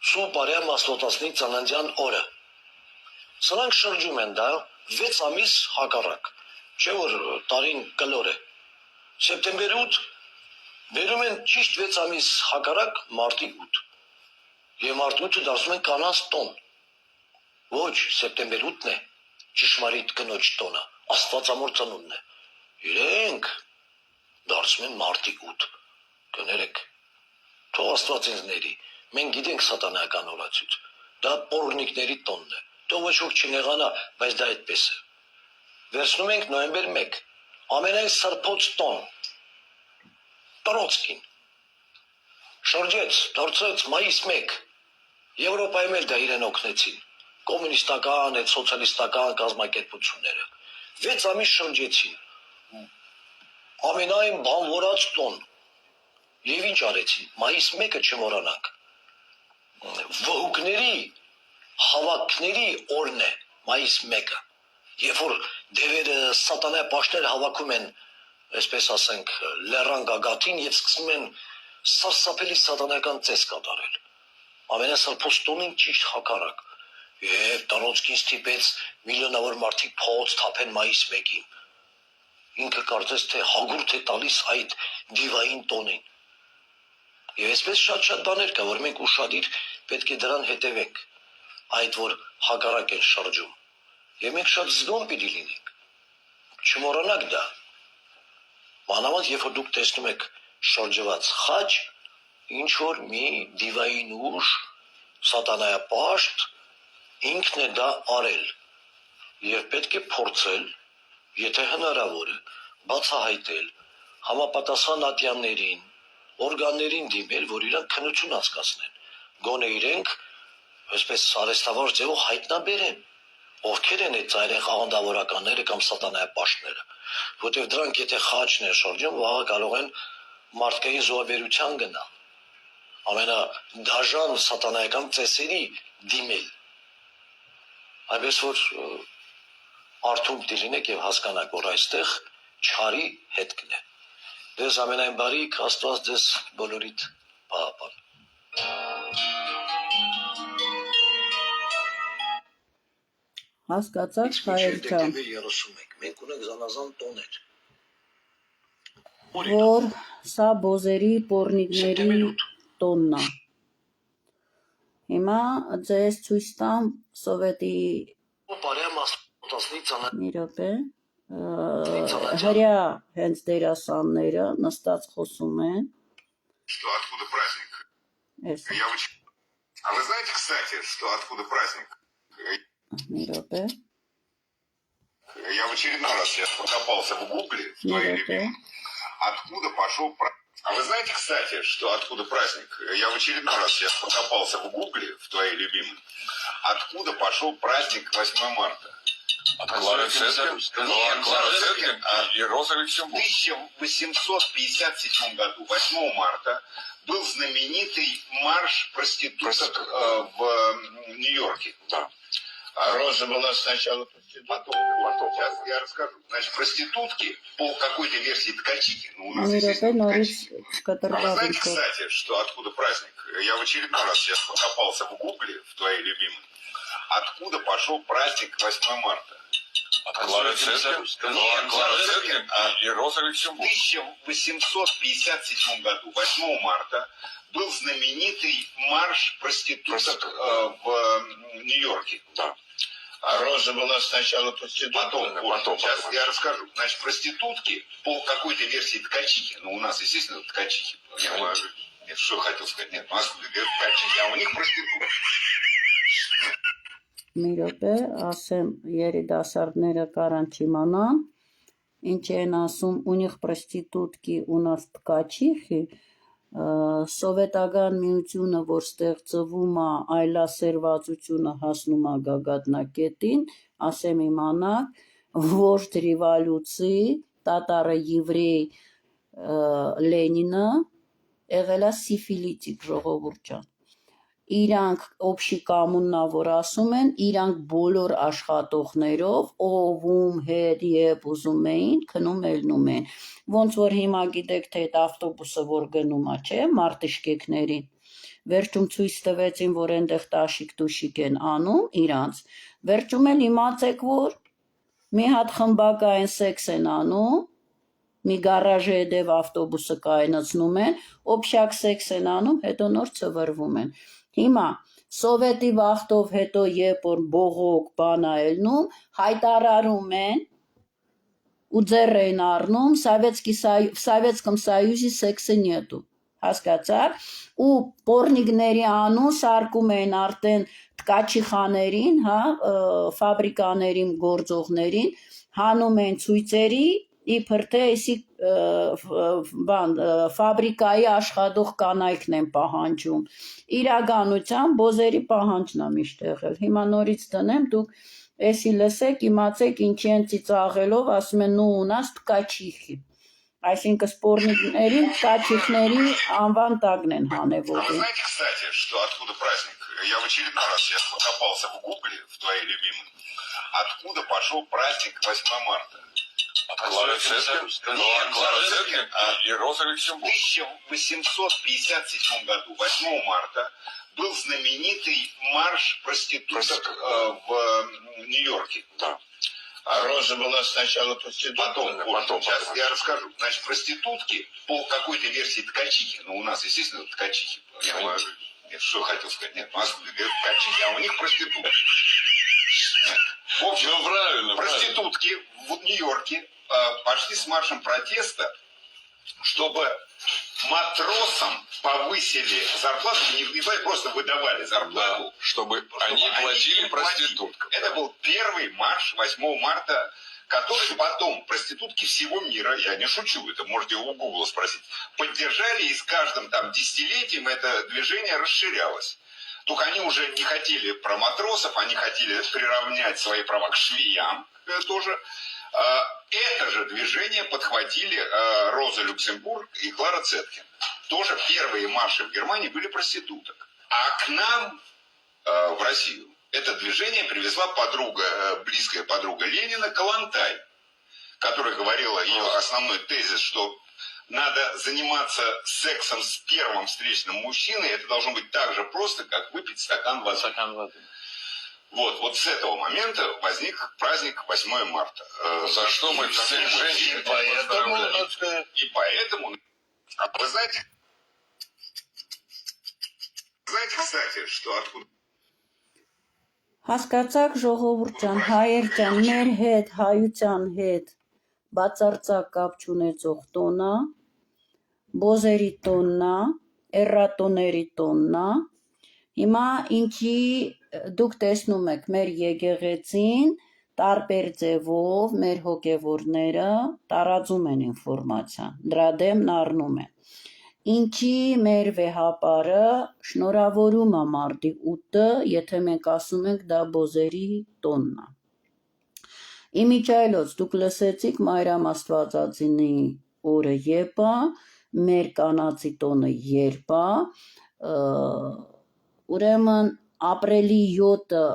Սուրբ Արիամ Աստվածածնի ծննդյան օրը։ Սրանք շրջում են դա 6 ամիս հակառակ, չէ որ տարին կլոր է։ Սեպտեմբեր 8 վերում են ճիշտ 6 ամիս հակառակ մարտի 8։ Եվ մարտի 8-ը դարձնում են կանանց տոն։ Ոչ, սեպտեմբեր 8-ն է ճշմարիտ կնոջ տոնը, Աստվածամոր ծնունդն է։ Իրենք դարձնում են մարտի 8։ Կներեք, թող Աստված ինձ ների, մենք գիտենք սատանայական օրացույց, դա պոռնիկների տոնն է, թող ոչ ոք չնեղանա, բայց դա այդպես է։ Վերցնում ենք նոյեմբեր 1, ամենայն սրբոց տոն, Տրոցկին, շրջեց, դարձրեց մայիս 1, Եվրոպայում էլ դա իրեն օգնեցին, կոմունիստական, այդ սոցիալիստական կազմակերպությունները, 6 ամիս շրջեցին, ամենայն բանվորած տոն, և ինչ արեցին, մայիս 1-ը չմոռանանք, վհուկների, հավաքների օրն է, մայիս 1-ը, երբ որ դևերը սատանայի պաշտները հավաքում են, այսպես ասենք, լեռան գագաթին և սկսում են սարսափելի սատանայական ծես կատարել, ամենասրբոց տոնին ճիշտ հակառակ, և Տրոցկին ստիպեց միլիոնավոր մարդիկ փողոց թափեն մայիս 1-ին, ինքը կարծես թե հագուրդ է տալիս այդ դիվային տոնին։ Եվ այսպես շատ բաներ կա, որ մենք ուշադիր պետք է դրան հետևենք, այդ որ հակառակ են շրջում։ Եվ մենք շատ զգոն պիտի լինենք։ Չմոռանաք դա։ Մանավանդ երբ որ դուք տեսնում եք շրջված խաչ, ինչ որ մի դիվային ուժ, սատանայապաշտ, ինքն է դա արել։ Եվ պետք է փորձել, եթե հնարավոր է, բացահայտել, համապատասխան ատյաններին, օրգաններին դիմել, որ իրանք քննություն անցկացնեն, գոնե իրենք, այսպես արհեստավոր ձևով հայտնաբերեն, ովքեր են այդ ծայրեն խաղանդավորականները կամ սատանայապաշտները, որտեղ դրանք եթե խաչն են շրջում, վաղը կարող են մարդկային զոհաբերության գնալ։ ամենադաժան սատանայական ծեսերի դիմել։ Այնպես որ արթուն դիլինեք եւ հասկանաք, որ այստեղ չարի հետքն է։ Դες ամենայն բարիք, Աստված ձեզ բոլորիդ պահապան։ Հասկացաք, Խայել ջան, մենք ունենք զանազան տոներ։ որ սա բոզերի պորնիկների տոնն է։ Հիմա ձեզ ցույց տամ սովետի մի րոպե հրյա հենց դերասանները նստած խոսում են։ Что откуда праздник? А вы знаете, кстати, что откуда праздник? Մի րոպե Я в очередной раз покопался в гугле в твоей любимой. Откуда пошел праздник? А вы знаете, кстати, что откуда праздник? Я в очередной раз покопался в гугле в твоей любимой. Откуда пошел праздник 8 марта? От Клары Цеткин? Нет, Клара Цеткин и Роза В Люксембург. 1857 году, 8 марта, был знаменитый марш проституток в Нью-Йорке. Да. А Роза была сначала проституткой. Потом. Сейчас я расскажу. Значит, проститутки по какой-то версии ткачихи. Ну, у нас, մի րոպե естественно, նորից ткачихи. А вы կտրվավ знаете, ինքը։ кстати, что откуда праздник? Я в очередной раз покопался в гугле в твоей любимой. Откуда пошел праздник 8 марта? От Клары Цеткин? Нет, Клара Цеткин и Роза В Люксембург. 1857 году, 8 марта, был знаменитый марш проституток в Нью-Йорке. Да. А Роза была сначала проституткой. Потом. Сейчас я расскажу. Значит, проститутки по какой-то версии ткачихи. Ну, у нас, естественно, ткачихи. Нет, что хотел сказать? Нет, у нас ткачихи, а у них проститутки. Մի րոպե, ասեմ երիտասարդները կարան չիմանան, ինչ են ասում, у них проститутки, у нас ткачихи, սովետական միությունը, որ ստեղծվում է, այլասերվածությունը հասնում է գագաթնակետին, ասեմ իմանաք, ոչ ռևոլյուցի, տատարը եվրեյ Լենինը եղել է սիֆիլիտիկ ժողովուրդ ջան։ Իրանք օբշի կամուննա, որ ասում են, իրանք բոլոր աշխատողներով օվում հետ եբ ուզում էին, քնում ելնում են։ Ոնց որ հիմա գիտեք, թե այդ ավտոբուսը որ գնում է, չէ, մարտիշկեկներին, վերջում ցույց տվեցին, որ այնտեղ տաշիկ-տուշիկ են անում իրանց, վերջում էլ իմացեք, որ մի հատ խմբակային սեքս են անում, մի գարաժի հետև ավտոբուսը կայնացնում են, օբշակ սեքս են անում, հետո նոր ծվրվում են։ Հիմա սովետի վախտով հետո երբ որ բողոք բան ա ելնում, հայտարարում են ու ձեռ էին առնում Советском Союзе սեքսը նետու, հասկացաք, ու պորնիկների անուն սարկում էին արդեն ткачихաներին, հա, ֆաբրիկաներին գործողներին, հանում են ցույցերի, իբր թե էսի ֆաբրիկայի աշխատող կանայքն են պահանջում։ Իրականության բոզերի պահանջն է միշտ եղել։ Հիմա նորից դնեմ, դուք էսի լսեք, իմացեք ինչի են ծիծաղելով, ասում են նու у нас ткачихи։ Այսինքն սպորնիկներին ткачихների անվան տակն են А вы հանևոտում։ знаете, кстати, что откуда праздник? Я в очередной раз покопался в гугле в твоей любимой. Откуда пошел праздник 8 марта? От Клары Цеткин? Нет, Клара Цеткин и Роза В Люксембург. 1857 году, 8 марта, был знаменитый марш проституток в Нью-Йорке. Да. А Роза была сначала проституткой. Потом. Сейчас я расскажу. Значит, проститутки по какой-то версии ткачихи. Ну, у нас, естественно, ткачихи. Нет, что хотел сказать? Нет, у нас ткачихи, а у них проститутки. В общем, Ну, правильно. проститутки в Нью-Йорке пошли с маршем протеста, чтобы матросам повысили зарплату, не просто выдавали зарплату, Да, чтобы они платили проституткам. Это был первый марш 8 марта, который потом проститутки всего мира, я не шучу, это можете у Гугла спросить, поддержали, и с каждым там десятилетием это движение расширялось. Только они уже не хотели про матросов, они хотели приравнять свои права к швеям тоже. Это же движение подхватили Роза Люксембург и Клара Цеткин. тоже первые марши в Германии были проституток. А к нам, в Россию, это движение привезла близкая подруга Ленина Калантай, которая говорила, ее основной тезис, что надо заниматься сексом с первым встречным мужчиной, это должно быть так же просто, как выпить стакан воды. Вот с этого момента возник праздник 8 марта. За что мы всех женщин поздравляем. И поэтому, вы знаете, кстати, что откуда... Հասկացաք ժողովուրդ ջան, հայեր ջան, մեր հետ, հայության հետ բացարձակ կապ չունեցող տոննա, բոզերի տոննա, էռատոների տոննա, հիմա ինչի դուք տեսնում եք մեր եկեղեցին տարբեր ձևով մեր հոգևորները տարածում են ինֆորմացիան, դրա դեմն առնում են։ Ինչի մեր վեհապարը շնորհավորում է մարտի 8-ը, եթե մենք ասում ենք դա բոզերի տոննա։ Իմիջայլոց դուք լսեցիք Մարիամ Աստվածածինի օրը երբ է, մեր կանացի տոնը երբ է, ուրեմն ապրիլի 7-ը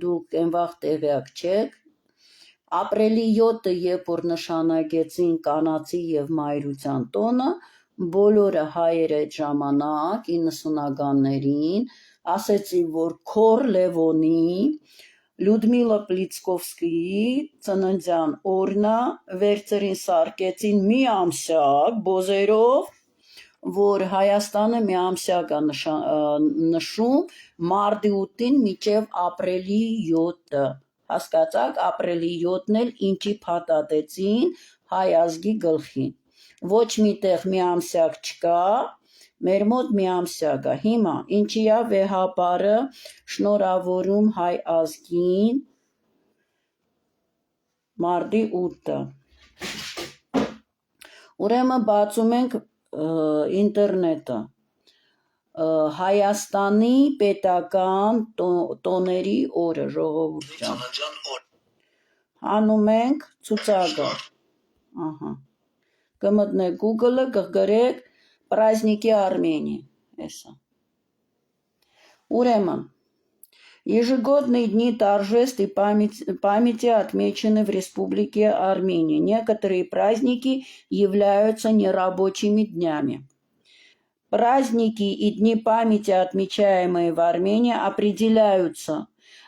դուք այնվաղ տեղյակ չեք, ապրիլի 7-ը երբ որ նշանակեցին կանացի եւ մայրության տոնը, բոլորը հայերը այդ ժամանակ 90-ականներին ասեցին, որ Քոր Լևոնի Լյուդմիլա Պլիցկովսկիի ծննդյան օրնա վերցրին սարքեցին մի ամսյակ բոզերով, որ Հայաստանը մի ամսյակ է նշում մարտի 8-ին մինչև ապրիլի 7-ը, հասկացաք, ապրիլի 7-ն էլ ինչի փաթաթեցին հայ ազգի գլխին, ոչ միտեղ մի ամսյակ չկա, մեր մոտ մի ամսյակ է, հիմա ինչի է վեհապարը շնորհավորում հայ ազգին մարտի 8-ը, ուրեմն բացում ենք ինտերնետը, Հայաստանի պետական տոների օրը ժողովուրդ ջան, հանում ենք ցուցակը, կմտնեք Google-ը, կգրեք праздники Армении, Ուրեմն, ежегодные дни торжеств и памяти отмечены в Республике Армения. Некоторые праздники являются нерабочими днями. Праздники и дни памяти, отмечаемые в Армении, определяются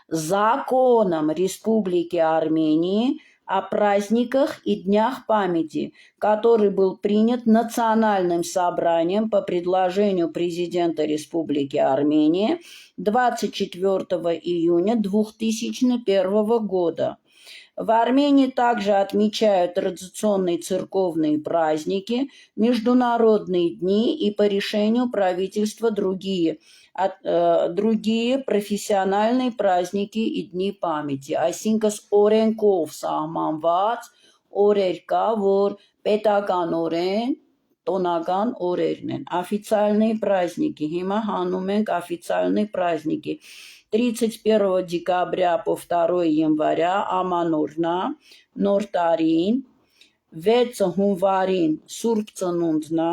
законом Республики Армении о праздниках и днях памяти, который был принят Национальным собранием по предложению президента Республики Армения 24 июня 2001 года. В Армении также отмечают традиционные церковные праздники, международные дни и по решению правительства другие профессиональные праздники и дни памяти. Այսինքն օրենքով սահմանված օրեր կա, որ պետական օրեն, տոնական օրերն են։ Официальные праздники, հիմա հանում ենք официальные праздники. 31 декабря по 2 января Ամանորնա, Նոր տարին, 6 հունվարին Սուրբ ծնունդնա,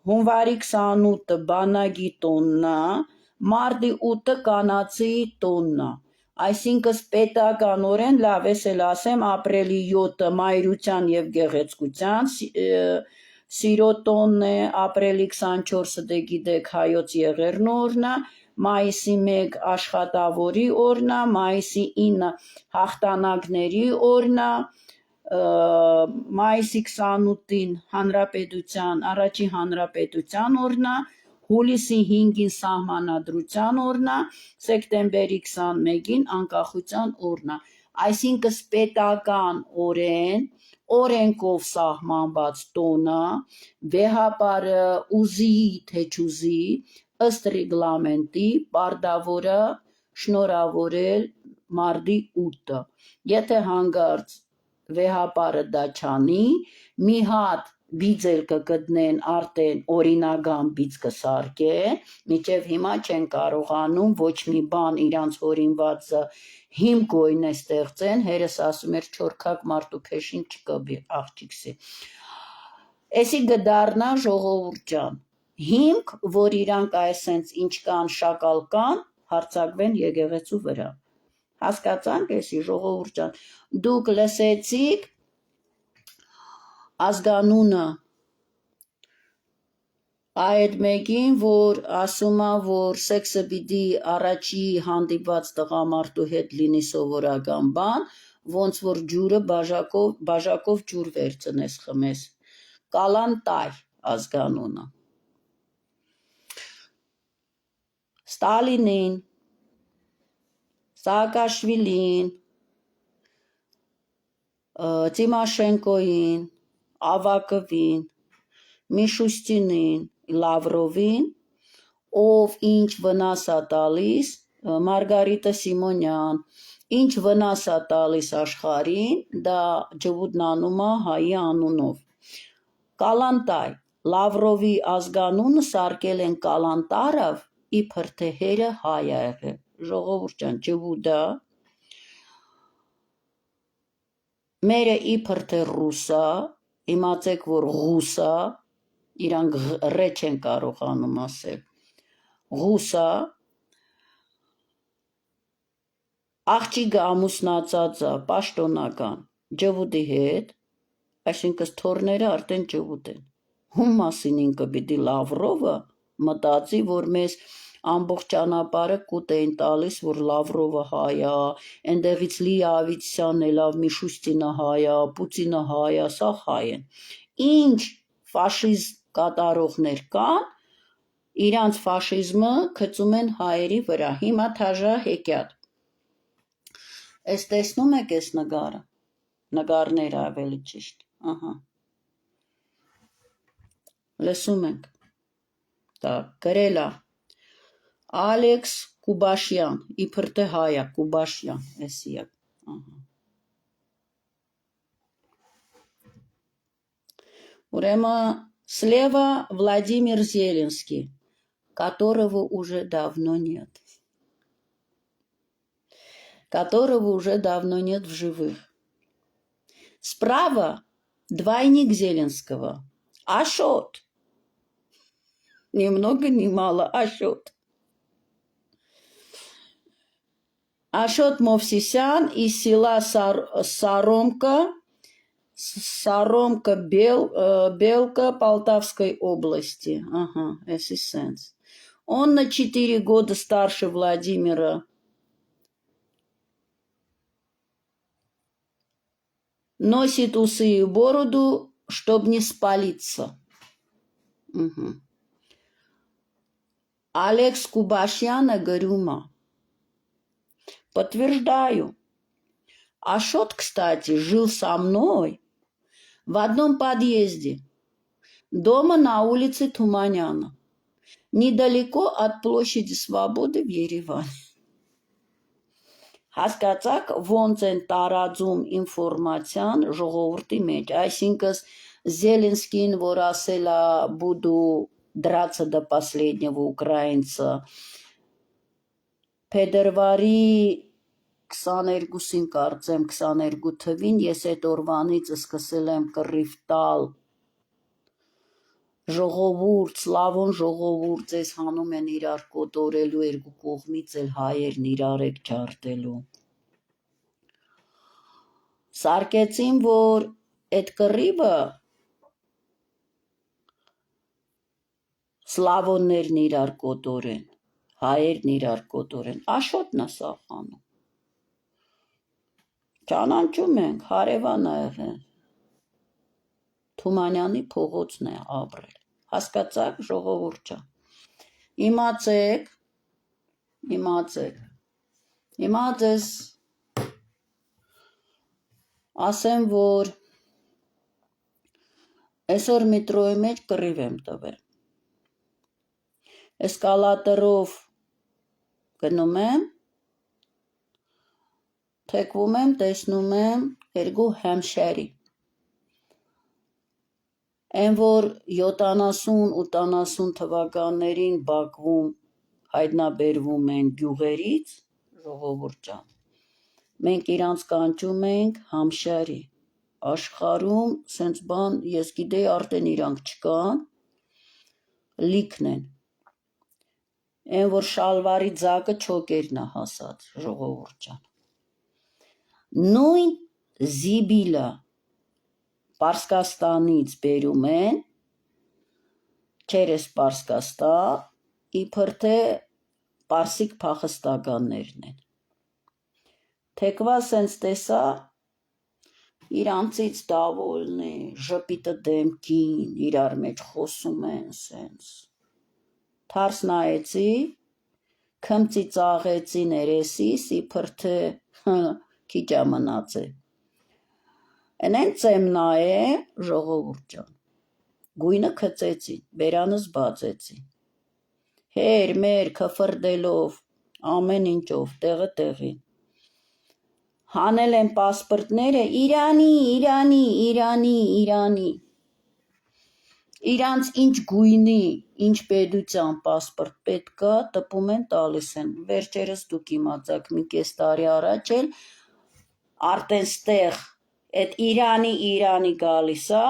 հունվարի 28-ը բանագի տոննա, մարտի 8-ը կանացի տոննա, այսինքն պետականորեն լավ էլ ասեմ ապրիլի 7-ը մայրության եւ գեղեցկության սիրո տոնն է, ապրիլի 24-ը դե գիտեք հայոց եղերն օրն է, մայիսի 1 աշխատավորի օրն է, մայիսի 9 հաղթանակների օրն է, մայիսի 28-ին առաջին հանրապետության օրն է, հուլիսի 5-ին սահմանադրության օրն է, սեպտեմբերի 21-ին անկախության օրն է, այսինքն պետական օրեն, օրենքով սահմանված տոնը, վեհապարը ուզի թե չուզի, ըստ ռեգլամենտի պարտավոր է շնորհավորել մարտի 8-ը, եթե հանգարց վեհապարը դա չանի, մի հատ բիձել կգտնեն արդեն օրինական բիծ կսարքեն, մինչև հիմա չեն կարողանում ոչ մի բան իրանց հորինվածը հիմք գոյն է ստեղծեն, հերս ասում էր չորքակ մարդու փեշին չկբի աղջիկսի։ Էսի գդարնա ժողովուրդ ջան, հիմք, որ իրանք այսենց ինչ կան շակալ կան, հարցակվեն եկեղեցու վրա։ Հասկացանք էսի ժողովուրդ ջան, դուք լսեցիք ազգանունը այդ մեկին, որ ասում է, որ սեքսը պիտի առաջի հանդիպված տղամարդու հետ լինի սովորական բան, ոնց որ ջուրը բաժակով ջուր վերցնես խմես։ Կալանտայ ազգանունը։ Ստալինին, Սաակաշվիլին, Տիմաշենկոին, Ավակովին, Միշուստինին, Լավրովին, ով ինչ վնաս է տալիս, Մարգարիտա Սիմոնյան, ինչ վնաս է տալիս աշխարհին, դա ջվուտնանում է հայի անունով։ Կալանտայ, Լավրովի ազգանունը սարքել են Կալանտարով, իբր թե հերը հայ է եղել։ Ժողովուրդ ջան, ջվուտը մերը իբր թե ռուսա, իմացեք, որ ռուսա, իրանք ռե չեն կարողանում ասել, ռուսա, աղջիկը ամուսնացած է պաշտոնական ջվուտի հետ, այսինքն թորները արդեն ջվուտ են։ Հում մասին ինքը պիտի Լավրովը մտածի, որ մեզ ամբողջ ճանապարհը կուտ էին տալիս, որ Լավրովը հայ է, այնտեղից Լիա Ավետիսյանն ելավ, Միշուստինը հայ է, Պուտինը հայ է, սա հայ են։ Ինչ ֆաշիզմ կատարողներ կան, իրանց ֆաշիզմը գծում են հայերի վրա։ Հիմա թաժա հեքիաթ։ Այս տեսնում եք այս նկարը, նկարները ավելի ճիշտ, ահա։ Լսում ենք, դա գրել է Ալեքս Կուբաշյան, իբր թե հայ է, Կուբաշյան, էսի է, ահա։ Ուրեմն слева Владимир Зеленский, которого уже давно нет. Которого уже давно нет в живых. Справа двойник Зеленского. Ашот. Ни много, ни мало. Ашот. Ашот Мовсисян из села Саромка, Белка Полтавской области. Ага, эссенс. Он на 4 года старше Владимира. Носит усы и бороду, чтобы не спалиться. Угу. Алекс Кубашьяна Горюма. Подтверждаю. Ашот, кстати, жил со мной в одном подъезде. Дома на улице Туманяна. Недалеко от площади Свободы в Ереване. Հասկացաք ոնց են տարածում ինֆորմացիան ժողովրդի մեջ, այսինքն Զելենսկին, որ ասել է «Буду драться до последнего украинца», փետրվարի 22-ին կարծեմ 22 թվին ես այդ օրվանից սկսել եմ կռիվ տալ ժողովուրդ, սլավոն ժողովուրդ, ձեզ հանում են իրար կոտորելու, երկու կողմից էլ հայերն իրար եք ջարդելու։ Սարկեցին, որ այդ կռիվը սլավոններն իրար կոտորեն, հայերն իրար կոտորեն, Աշոտն է սախանում։ Ճանաչում ենք, հարևան է եղել, Թումանյանի փողոցն է ապրել, հասկացաք ժողովուրդ ջան, իմացեք, հիմա ձեզ ասեմ, որ այսօր մետրոյի մեջ կռիվ եմ տվել, էսկալատորով գնում եմ, թեքվում եմ, տեսնում եմ երկու հեմշերի, Այն որ 70-80 թվականներին Բաքվում հայտնաբերվում են գյուղերից, ժողովուրդ ջան, մենք իրանց կանչում ենք համշարի, աշխարհում սենց բան ես գիտեի արդեն իրանք չկան, լիքն են, են որ շալվարի ձակը չոկերն է հասած, ժողովուրդ ջան։ Նույն զիբիլը Պարսկաստանից բերում են, չերես Պարսկաստան, իբր թե պարսիկ փախստականներն են։ Թեկվա սենց տեսա, իրանցից դավոլն է, ժպիտը դեմքին, իրար մեջ խոսում են սենց։ Թարս նայեցի, քմծի ծաղեցի ներեսիս, իբր թե քիչ ա մնաց է։ Ընենց եմ նայե, ժողովուրդ ջան, գույնը քծեցին, բերանս բացեցին։ Հեր, մեր, քֆրդելով, ամեն ինչով, տեղը տեղին։ Հանել են պասպորտները Իրանի։ Իրանց ինչ գույնի, ինչ պետության պասպորտ պետք է, տպում են տալիս են։ Վերջերս դուք իմացաք, մի կես տարի առաջ էլ արտեն ստեղ այդ Իրանի գալիս է,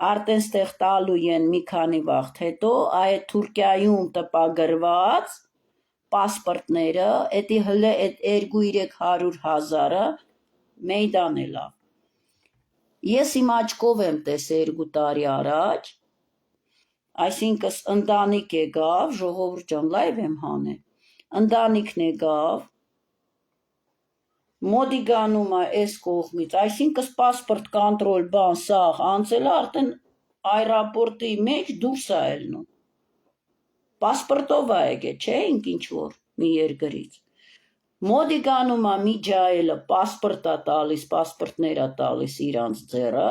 արտեն ստեղ տալու են մի քանի վաղ հետո, այդ Թուրքիայում տպագրված պասպորտները, էդի հլը այդ 200-300 մեյդան է լավ։ Ես իմ աչքով եմ տեսել 2 տարի առաջ, այսինքն ընտանիք եկավ, ժողովուրդ ջան, լայվ եմ հանել, ընտանիքն եկավ, մոդիգանում է այս կողմից, այսինքն պասպորտ կոնտրոլ բան սաղ անցել է, արդեն այրապորտի մեջ դուրս է ելնում։ Պասպորտով է եկել, չէ, ինչ-որ մի երկրից։ Մոդիգանում է մի ջայելը պասպորտ է տալիս, պասպորտներ է տալիս իրանց ձեռը,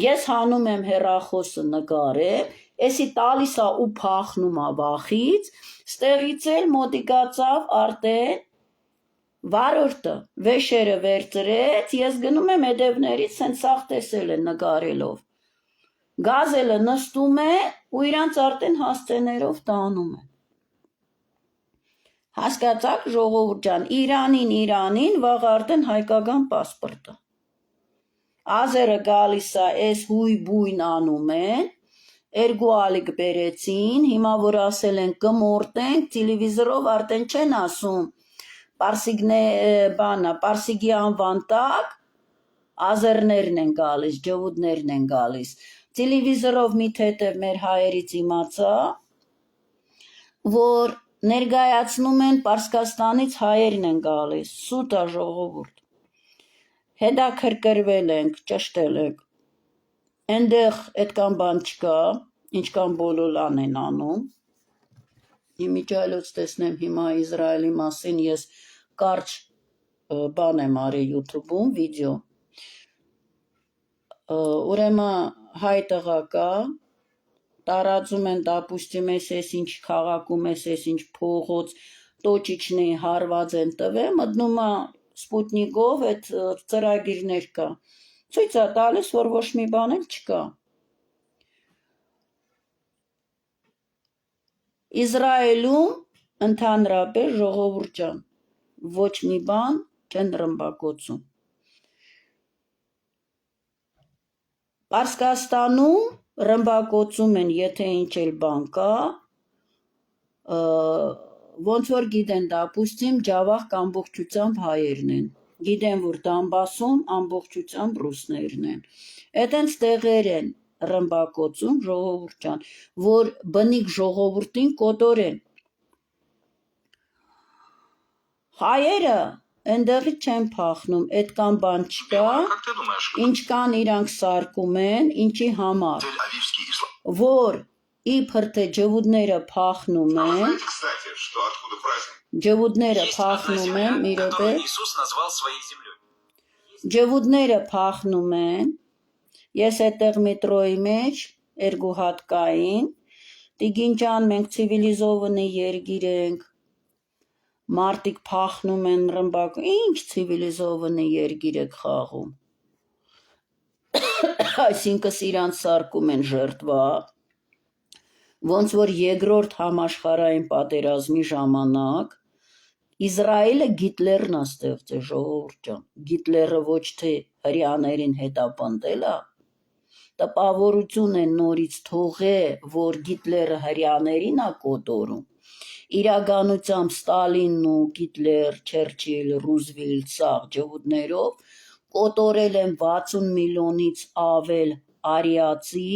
ես հանում եմ հեռախոսը նկարեմ, էսի տալիս է ու փախնում է վախից, ստեղից էլ մոդիգացավ արդեն վարորդը, վեշերը վերցրեց, ես գնում եմ հետևներից, սենց սաղ տեսել են նկարելով։ Գազելը նստում է ու իրանց արդեն հասցեներով տանում է։ Հասկացաք, ժողովուրդ ջան, Իրանին, վաղ արդեն հայկական պասպորտը։ Ազերը գալիս է, այս հույ-բույն անում են, 2 ալիք բերեցին, հիմա որ ասել են կմորտենք, տելևիզորով արդեն չեն ասում, պարսիգի անվան տակ, ազերներն են գալիս, ջվուդներն են գալիս, տելևիզորով մի թեթև մեր հայերից իմացա, որ ներգայացնում են Պարսկաստանից հայերն են գալիս, սուտ է ժողովուրդ, հետաքրքրվել ենք, ճշտել ենք, ընդեղ այդքան բան չկա, ինչքան բոլոլան են անում, իմիջայլոց տեսնեմ հիմա Իսրայելի մասին, ես կարճ բան եմ արի YouTube-ում, վիդեո, ուրեմն հայ տղակա, տարածում են, դապուստիմ ես ինչ քաղաքում ես ինչ փողոց, տոճիչնի հարված են տվել, մտնում է սպուտնիկով, այդ ծրագիրներ կա, ցույց է տալիս, որ ոչ մի բան էլ չկա։ Իսրայելում ընդհանրապես ժողովուրդ ջան, ոչ մի բան չեն ռմբակոծում։ Պարսկաստանում ռմբակոծում են, եթե ինչ էլ բան կա, ոնց որ գիտեն, դապուստիմ ջավախք ամբողջությամբ հայերն են, գիտեն, որ Դոնբասում ամբողջությամբ ռուսներն են, այդենց տեղեր են ռմբակոծում, ժողովուրդ ջան, որ բնիկ ժողովուրդին կոտորեն։ Հայերը ընդեղից չեն փախնում, այդքան բան չկա, ինչքան իրանք սարկում են, ինչի համար, որ իբր թե ջվուդները փախնում են, մի րոպե, ջվուդները փախնում են, ես այդտեղ մետրոյի մեջ 2 հատ կային, տիգին ջան, մենք ցիվիլիզովանի երկիր ենք, մարդիկ փախնում են ռմբակ, ինչ ցիվիլիզովանի երկիր եք խաղում, այսինքն իրանց սարկում են ժերտվա, ոնց որ երկրորդ համաշխարհային պատերազմի ժամանակ Իսրայելը Գիտլերն է ստեղծել, ժողովուրդ ջան, Գիտլերը ոչ թե հրեաներին հետապնդել է, տպավորություն են նորից թողե, որ Հիտլերը հրեաներին ա կոտորում, իրականությամբ Ստալինն ու Հիտլեր, Չերչիլ, Ռուզվելտ սաղ ջհուդներով կոտորել են 60 միլիոնից ավել արիացի,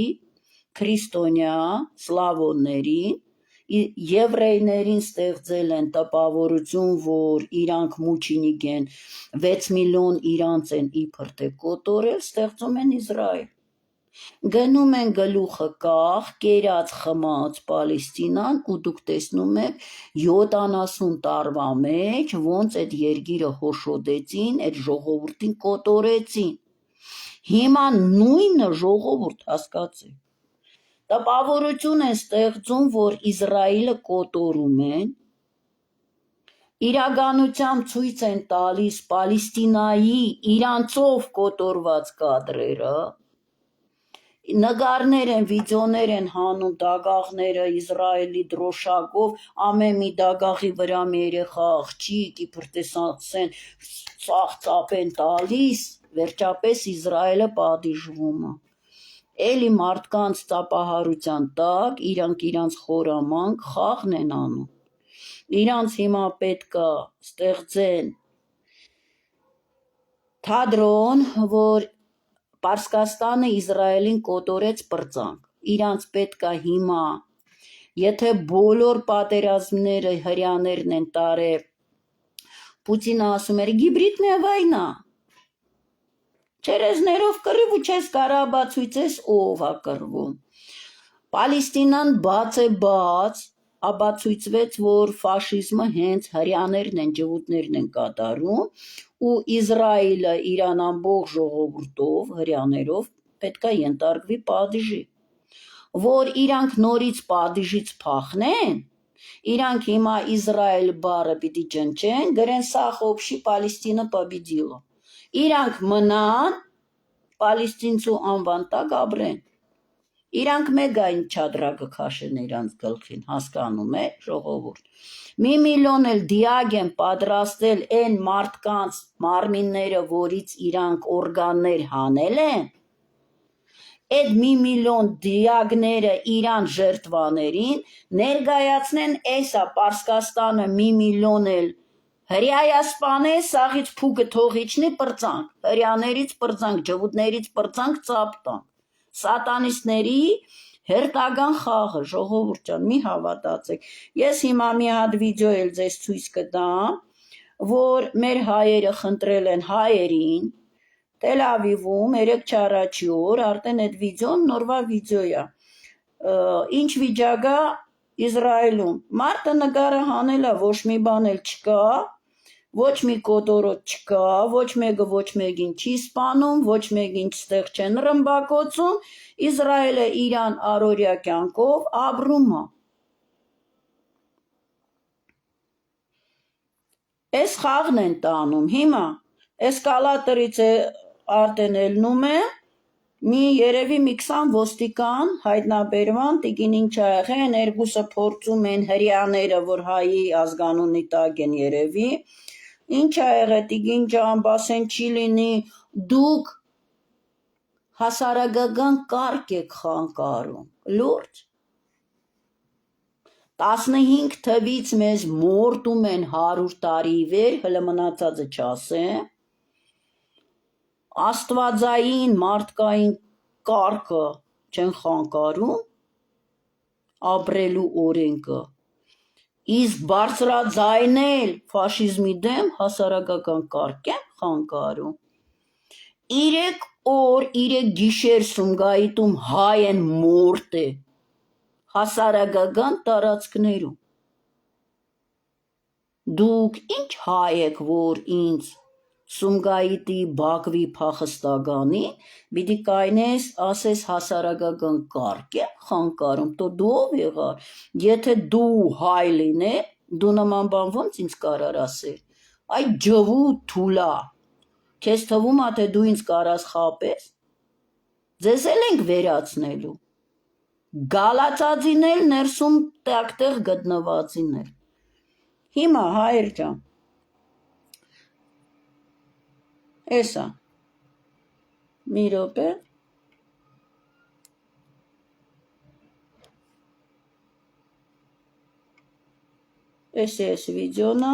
քրիստոնյա, սլավոններին, եվրейներին ստեղծել են տպավորություն, որ իրանք մուչինիկ են, 6 միլիոն իրանց են իբր թե կոտորել, ստեղծում են Իսրայել։ Գնում են գլուխը կախ, կերած խմած Պալեստինան ու դուք տեսնում եք 70 տարվա մեջ ոնց այդ երկիրը հոշոտեցին, այդ ժողովրդին կոտորեցին։ Հիմա նույնը ժողովուրդ հասկացեք։ Տպավորություն են ստեղծում, որ Իսրայելը կոտորում են, իրականությամբ ցույց են տալիս Պալեստինայի իրանցով կոտորված կադրերը, նկարներ են, վիդեոներ են հանում դագաղները Իսրայելի դրոշակով, ամեն մի դագաղի վրա մի երեխա աղջիկ, իբր թե ասեն ծաղ են տալիս, վերջապես Իսրայելը պատիժվում է։ Էլի մարդկանց ծափահարության տակ իրանք իրանց խորամանկ խաղն են անում։ Իրանց հիմա պետքա ստեղծեն թատրոն, որ Պարսկաստանը Իսրայելին կոտորեց պրծանք։ Իրանց պետքա հիմա, եթե բոլոր պատերազմները հրեաներն են տարել, Պուտինը ասում էր գիբրիդնե վայնա, չերեզներով կռիվ ու չես կարա բացույցես ով ա կռվում։ Պալեստինան բաց է բաց, ապացույցվեց, որ ֆաշիզմը հենց հրեաներն են, ջհուդներն են կատարում ու Իսրայելը իրան ամբողջ ժողովուրդով, հրեաներով պետքա ենթարկվի պատիժի, որ իրանք նորից պատիժից փախնեն, իրանք հիմա Իսրայել բառը պիտի ճնճեն, գրեն սախ օբշի Պալեստինը победила։ Իրանք մնան, պալեստինցու անվան տակ ապրեն։ Իրանք մեգային չադրակը քաշեն իրանց գլխին, հասկանում է ժողովուրդ։ 1 միլիոն էլ դիագ են պատրաստել այն մարդկանց մարմինները, որից իրանք օրգաններ հանել են, այդ 1 միլիոն դիագները իրան ժերտվաներին ներկայացնեն էսա Պարսկաստանը 1 միլիոն էլ հրեայասպան է, սաղից փուկը թողիչնի պրծանք, հրեաներից պրծանք, ջհուդներից պրծանք, ծապտանք, սատանիստների հերթական խաղը, ժողովուրդ ջան, մի հավատացեք, ես հիմա մի հատ վիդեո էլ ձեզ ցույց կտամ, որ մեր հայերը խնդրել են հայերին, Տել Ավիվում 3-4 օր, արդեն այդ վիդեոն նորվա վիդեո է, ինչ վիճակ է Իսրայելում, մարդը նկարը հանել է, ոչ մի բան էլ չկա, ոչ մի կոտորոտ չկա, ոչ մեկը ոչ մեկին չի սպանում, ոչ մեկին ստեղ չեն ռմբակոծում, Իսրայելը իրան առօրյա կյանքով ապրում է։ Այս խաղն են տանում, հիմա էսկալատորից արդեն ելնում է, երևի մի 20 ոստիկան հայտնաբերման, տիկին ինչ ա եղեն, երկուսը փորձում են հրեաները, որ հայի ազգանունի տակ են երևի, ինչ ա եղել, տիկին ջան, բասեն չի լինի, դուք հասարակական կարգ եք խանգարում, լուրջ, 15 թվից մեզ մորտում են 100 տարի վեր, հլը մնացածը չասեմ, աստվածային մարդկային կարգը չեն խանգարում, ապրելու օրենքը, իսկ բարձրաձայնել ֆաշիզմի դեմ հասարակական կարգ են խանգարում։ 3 օր, 3 գիշեր Սումգայիթում հայ են մորտե, հասարակական տարածքներում։ Դուք ինչ հայ եք, որ ինձ Սումգայիթի Բաքվի փախստականի, պիտի կայնես ասես հասարակական կարգ է խանգարում, տո դու ով եղար, եթե դու հայ լինե, դու նման բան ոնց ինձ կարար ասել, այդ ջհուդ թուլա, քեզ թվում է, թե դու ինձ կարաս խաբես, ձեզ էլ ենք վերացնելու, գալացածին էլ ներսում տեղ գտնվածին էլ, հիմա հայեր ջան, էսա, մի րոպե, Էսի էս վիդեոնը։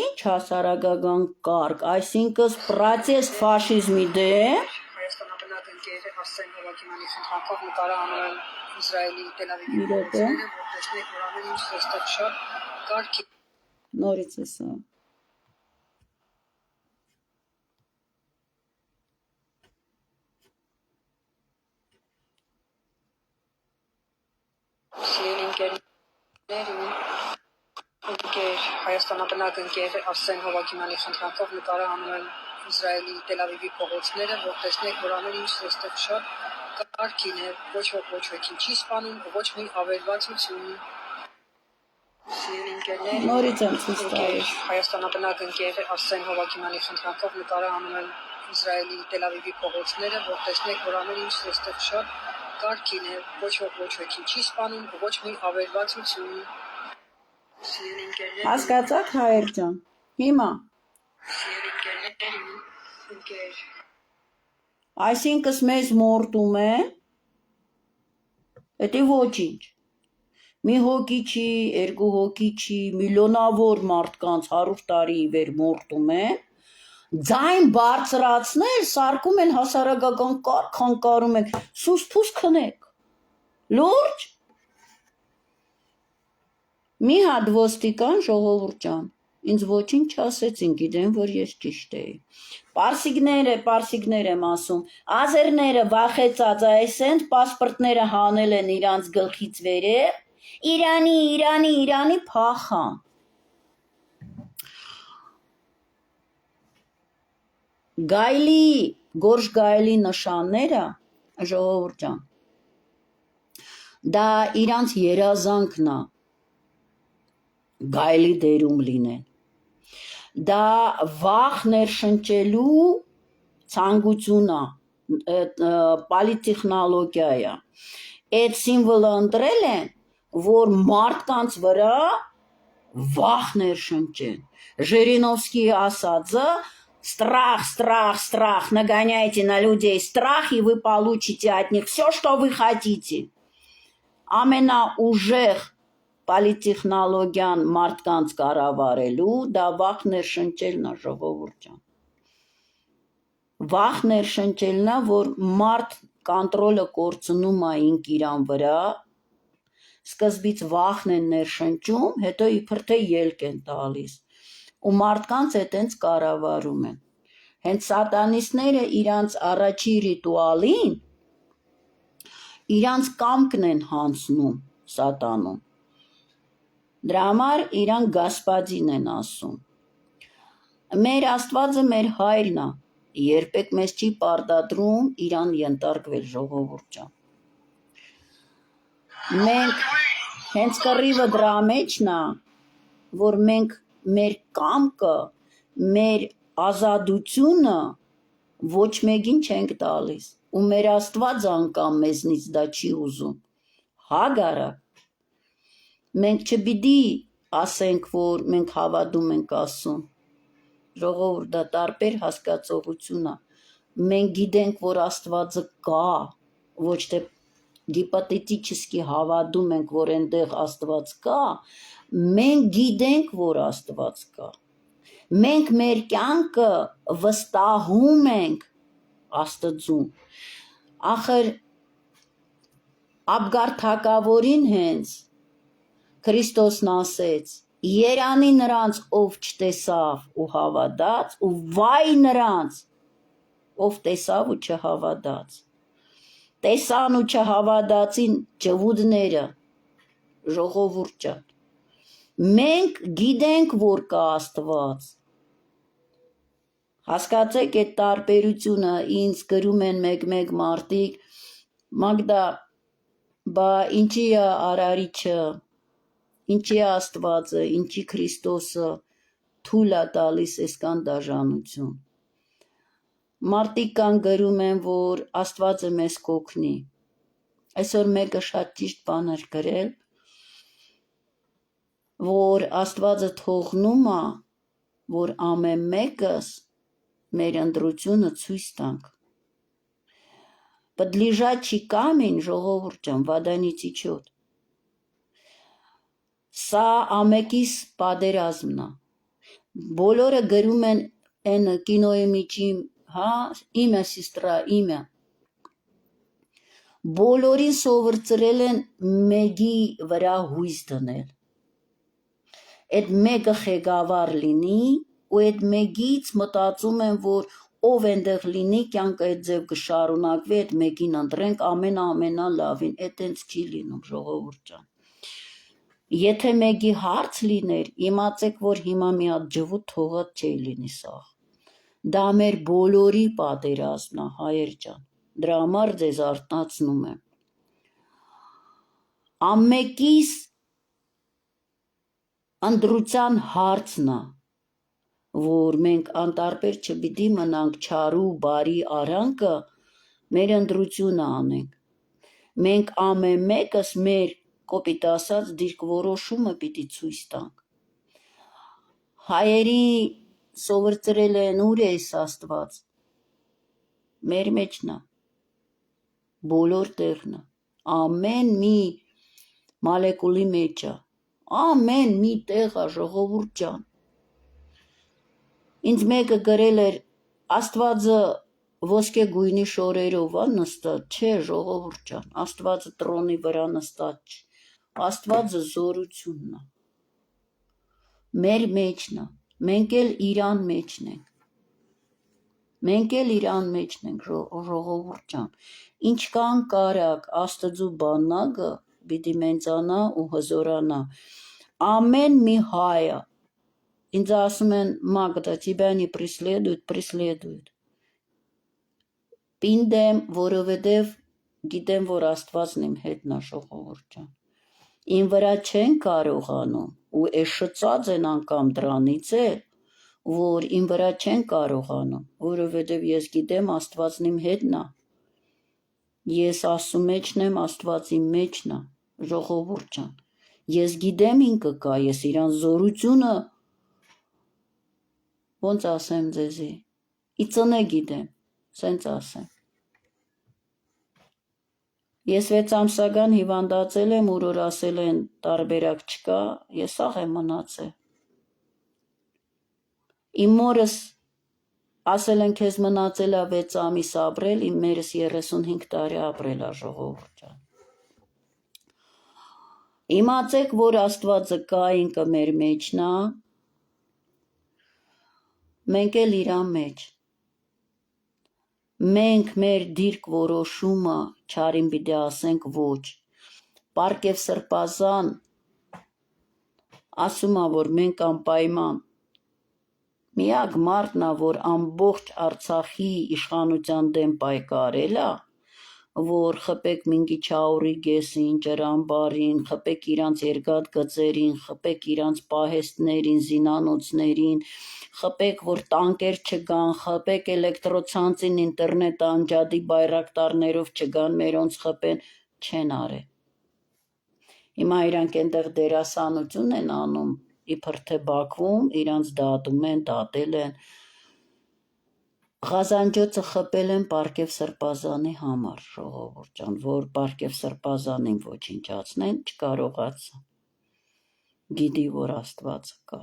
Ինչ հասարակական կարգ, այսինքն պրոտեստ ֆաշիզմի դեմ։ Հայաստանաբնակ ընկեր Արսեն Հովակիմյանի խնդրանքով նկարահանում Իսրայելի Տել Ավիվի Իրոք է։ փողոցները, որ տեսնեք, որ ամեն ինչ այստեղ շատ կարգ է։ Նորից է սա։ Սիրելի ընկերներ, Հայաստանաբնակ ընկեր Արսեն Հովակիմյանի խնդրանքով նկարահանում Իսրայելի Տել Ավիվի փողոցները, որ տեսնեք, որ ամեն ինչ այստեղ շատ կարգին է, ոչ ոք ոչ ոքին չի սպանում, ոչ մի ավերվածություն։ Սիրելի ընկերներ, Նորից եմ ցույց տալիս։ Հայաստանաբնակ ընկեր Արսեն Հովակիմյանի խնդրանքով նկարահանում Իսրայելի Տել Ավիվի փողոցները, որ տեսնեք, որ ամեն ինչ այստեղ շատ կարգին է, ոչ ոք ոչ ոքին չի սպանում, ոչ մի ավերվածություն։ Սիրելի ընկերներ, Հասկացաք հայեր ջան։ Հիմա սիրելի ընկերներ, ընկեր այսինքն մեզ մորտում է, դա ոչինչ։ Մի հոգի չի, երկու հոգի չի, միլիոնավոր մարդկանց 100 տարի ի վեր մորտում է, ձայն բարձրացնել, սարկում են հասարակական կարգ, խանգարում են, սուս-փուս քնեք, լուրջ։ Մի հատ ոստիկան ժողովուրդ ջան, ինձ ոչինչ չասեցին, գիտեն, որ ես ճիշտ էի։ Պարսիկներ եմ ասում, ազերները վախեցած այսենց պասպորտները հանել են իրանց գլխից վերև, Իրանի փախան։ Գորշ գայլի նշանները, ժողովուրդ ջան, դա իրանց երազանքն է, գայլի դերում լինեն։ Դա վախ ներշնչելու ցանկություն է, պոլիտեխնոլոգիա է։ Այդ սիմվոլը ընտրել են, որ մարդկանց вրա վախ ներշնչեն։ Ժիրինովսկիի ասածը страх, нагоняйте на людей страх, и вы получите от них все, что вы хотите. Ամենաուժեղ պոլիտեխնոլոգիան մարդկանց կառավարելու դա վախ ներշնչելն է, ժողովուրդ ջան։ Վախ ներշնչելն է, որ մարդ կոնտրոլը կորցնում է ինք իրան վրա, սկզբից վախն են ներշնչում, հետո իբր թե ելք են տալիս, ու մարդկանց այտենց կառավարում են։ Հենց սատանիստները իրանց առաջի ռիտուալին իրանց կամքն են հանձնում սատանուն։ Դրա համար իրան գասպադին են ասում։ Մեր Աստվածը մեր հայրն է, երբեք մեզ չի պարտադրում իրան ենթարկվել, ժողովուրդ ջան։ Մենք հենց կռիվը դրա մեջն է, որ մենք մեր կամքը, մեր ազատությունը ոչ մեկին չենք տալիս, ու մեր Աստված անգամ մեզնից դա չի ուզում։ Հագարակ, մենք չպիտի ասենք, որ մենք հավատում ենք Աստծուն։ Ժողովուրդ, դա տարբեր հասկացողություն է։ Մենք գիտենք, որ Աստվածը կա, ոչ թե հիպոթետիկի հավատում ենք, որ այնտեղ Աստված կա, մենք գիտենք, որ Աստված կա։ Մենք մեր կյանքը վստահում ենք Աստծուն։ Ախր Աբգար թագավորին հենց Քրիստոսն ասեց. Երանի նրանց, ով չտեսավ ու հավատաց, ու վայ նրանց, ով տեսավ ու չհավատաց։ Տեսան ու չհավատացին ջհուդները, ժողովուրդ ջան։ Մենք գիտենք, որ կա Աստված։ Հասկացեք այդ տարբերությունը, ինձ գրում են մեկ մարդիկ, Մագդա, բա ինչի է արարիչը, ինչի է Աստվածը, ինչի Քրիստոսը թույլ է տալիս այսքան դաժանություն։ Մարդիկ կան գրում են, որ Աստվածը մեզ կօգնի։ Այսօր մեկը շատ ճիշտ բան էր գրել, որ Աստվածը թողնում է, որ ամեն մեկս մեր ընտրությունը ցույց տանք։ Подлежащий камень, ժողովուրդ ջան, вода не течет։ Սա ամեկիս պատերազմն է։ Բոլորը գրում են այն կինոյի միջին, հա, իմя сестра, իմя։ Բոլորին սովորցրել են մեկի վրա հույս դնել։ Այդ մեկը ղեկավար լինի, ու այդ մեկից մտածում են, որ ով այնտեղ լինի, կյանքը այդ ձև կշարունակվի, այդ մեկին ընտրենք ամենալավին, այդ հենց չի լինում, ժողովուրդ ջան։ Եթե մեկի հարց լիներ, իմացեք, որ հիմա մի հատ ջվուտ թողած չի լինի սաղ։ Դա մեր բոլորի պատերազմն է, հայեր ջան։ Դրա համար ձեզ արթնացնում եմ։ Ամեկիս ընտրության հարցն է, որ մենք անտարբեր չպիտի մնանք չարու բարի արանքը մեր ընտրությունը անենք։ Մենք ամեն մեկս մեր կոպիտ ասած դիրքորոշումը պիտի ցույց տանք։ Հայերի սովորցրել են ուր է Աստված։ Մեր մեջն է։ Բոլոր տեղն է։ Ամեն մի մալեկուլի մեջ է։ Ամեն մի տեղ է, ժողովուրդ ջան։ Ինձ մեկը գրել էր Աստվածը ոսկե գույնի շորերով է նստած, չէ, ժողովուրդ ջան, Աստվածը տրոնի վրա նստած չէ, Աստվածը զորությունն է, մեր մեջն է, մենք էլ իրան մեջն ենք, ժողովուրդ ջան, ինչքան կարակ Աստծու բաննագը պիտի մենծանա ու հզորանա, ամեն մի հայը, ինձ ասում են, Մագդա, тебя не преследуют, պինդեմ, որովհետև գիտեմ, որ Աստվածն իմ հետն է, ժողովուրդ ջան, իմ վրա չեն կարողանում, ու էս շծած են անգամ դրանից է, որ իմ վրա չեն կարողանում, որովհետև ես գիտեմ Աստվածն իմ հետն է, ես Աստծու մեջն եմ, Աստված իմ մեջն է, ժողովուրդ ջան, ես գիտեմ ինքը կա, ես իրան զորությունը, ոնց ասեմ ձեզի, իծնե գիտեմ, սենց ասեմ։ Ես 6 ամսական հիվանդացել եմ, որ ասել են տարբերակ չկա, ես աղ եմ մնացել։ Իմ մորս ասել են քեզ մնացել է 6 ամիս ապրել, իմ մերս 35 տարի ապրել է, ժողովուրդ ջան։ Իմացեք, որ Աստվածը կա, ինքը մեր մեջն է, մենք էլ իրան մեջ։ Մենք մեր դիրք որոշումը չարին պիտի ասենք ոչ։ Պարկև Սրբազան ասում է, որ մենք անպայման միակ մարդն է, որ ամբողջ Արցախի իշխանության դեմ պայքարել է, որ խփեք Մինգիչաուրի գեսին, Ջրամբարին, խփեք իրանց երկաթգծերին, խփեք իրանց պահեստներին, զինանոցներին, խփեք, որ տանկեր չգան, խփեք էլեկտրոցանցին, ինտերնետ անջատի բայրակտարներով չգան, մերոնց խփեն, չեն արել։ Հիմա իրանք այնտեղ դերասանություն են անում, իբր թե Բաքվում, իրանց դատում են, դատել են, Ղազանջոցը խփել են Պարկև Սրբազանի համար, ժողովուրդ ջան, որ Պարկև Սրբազանին ոչնչացնեն, չկարողացան։ Գիտի, որ Աստվածը կա։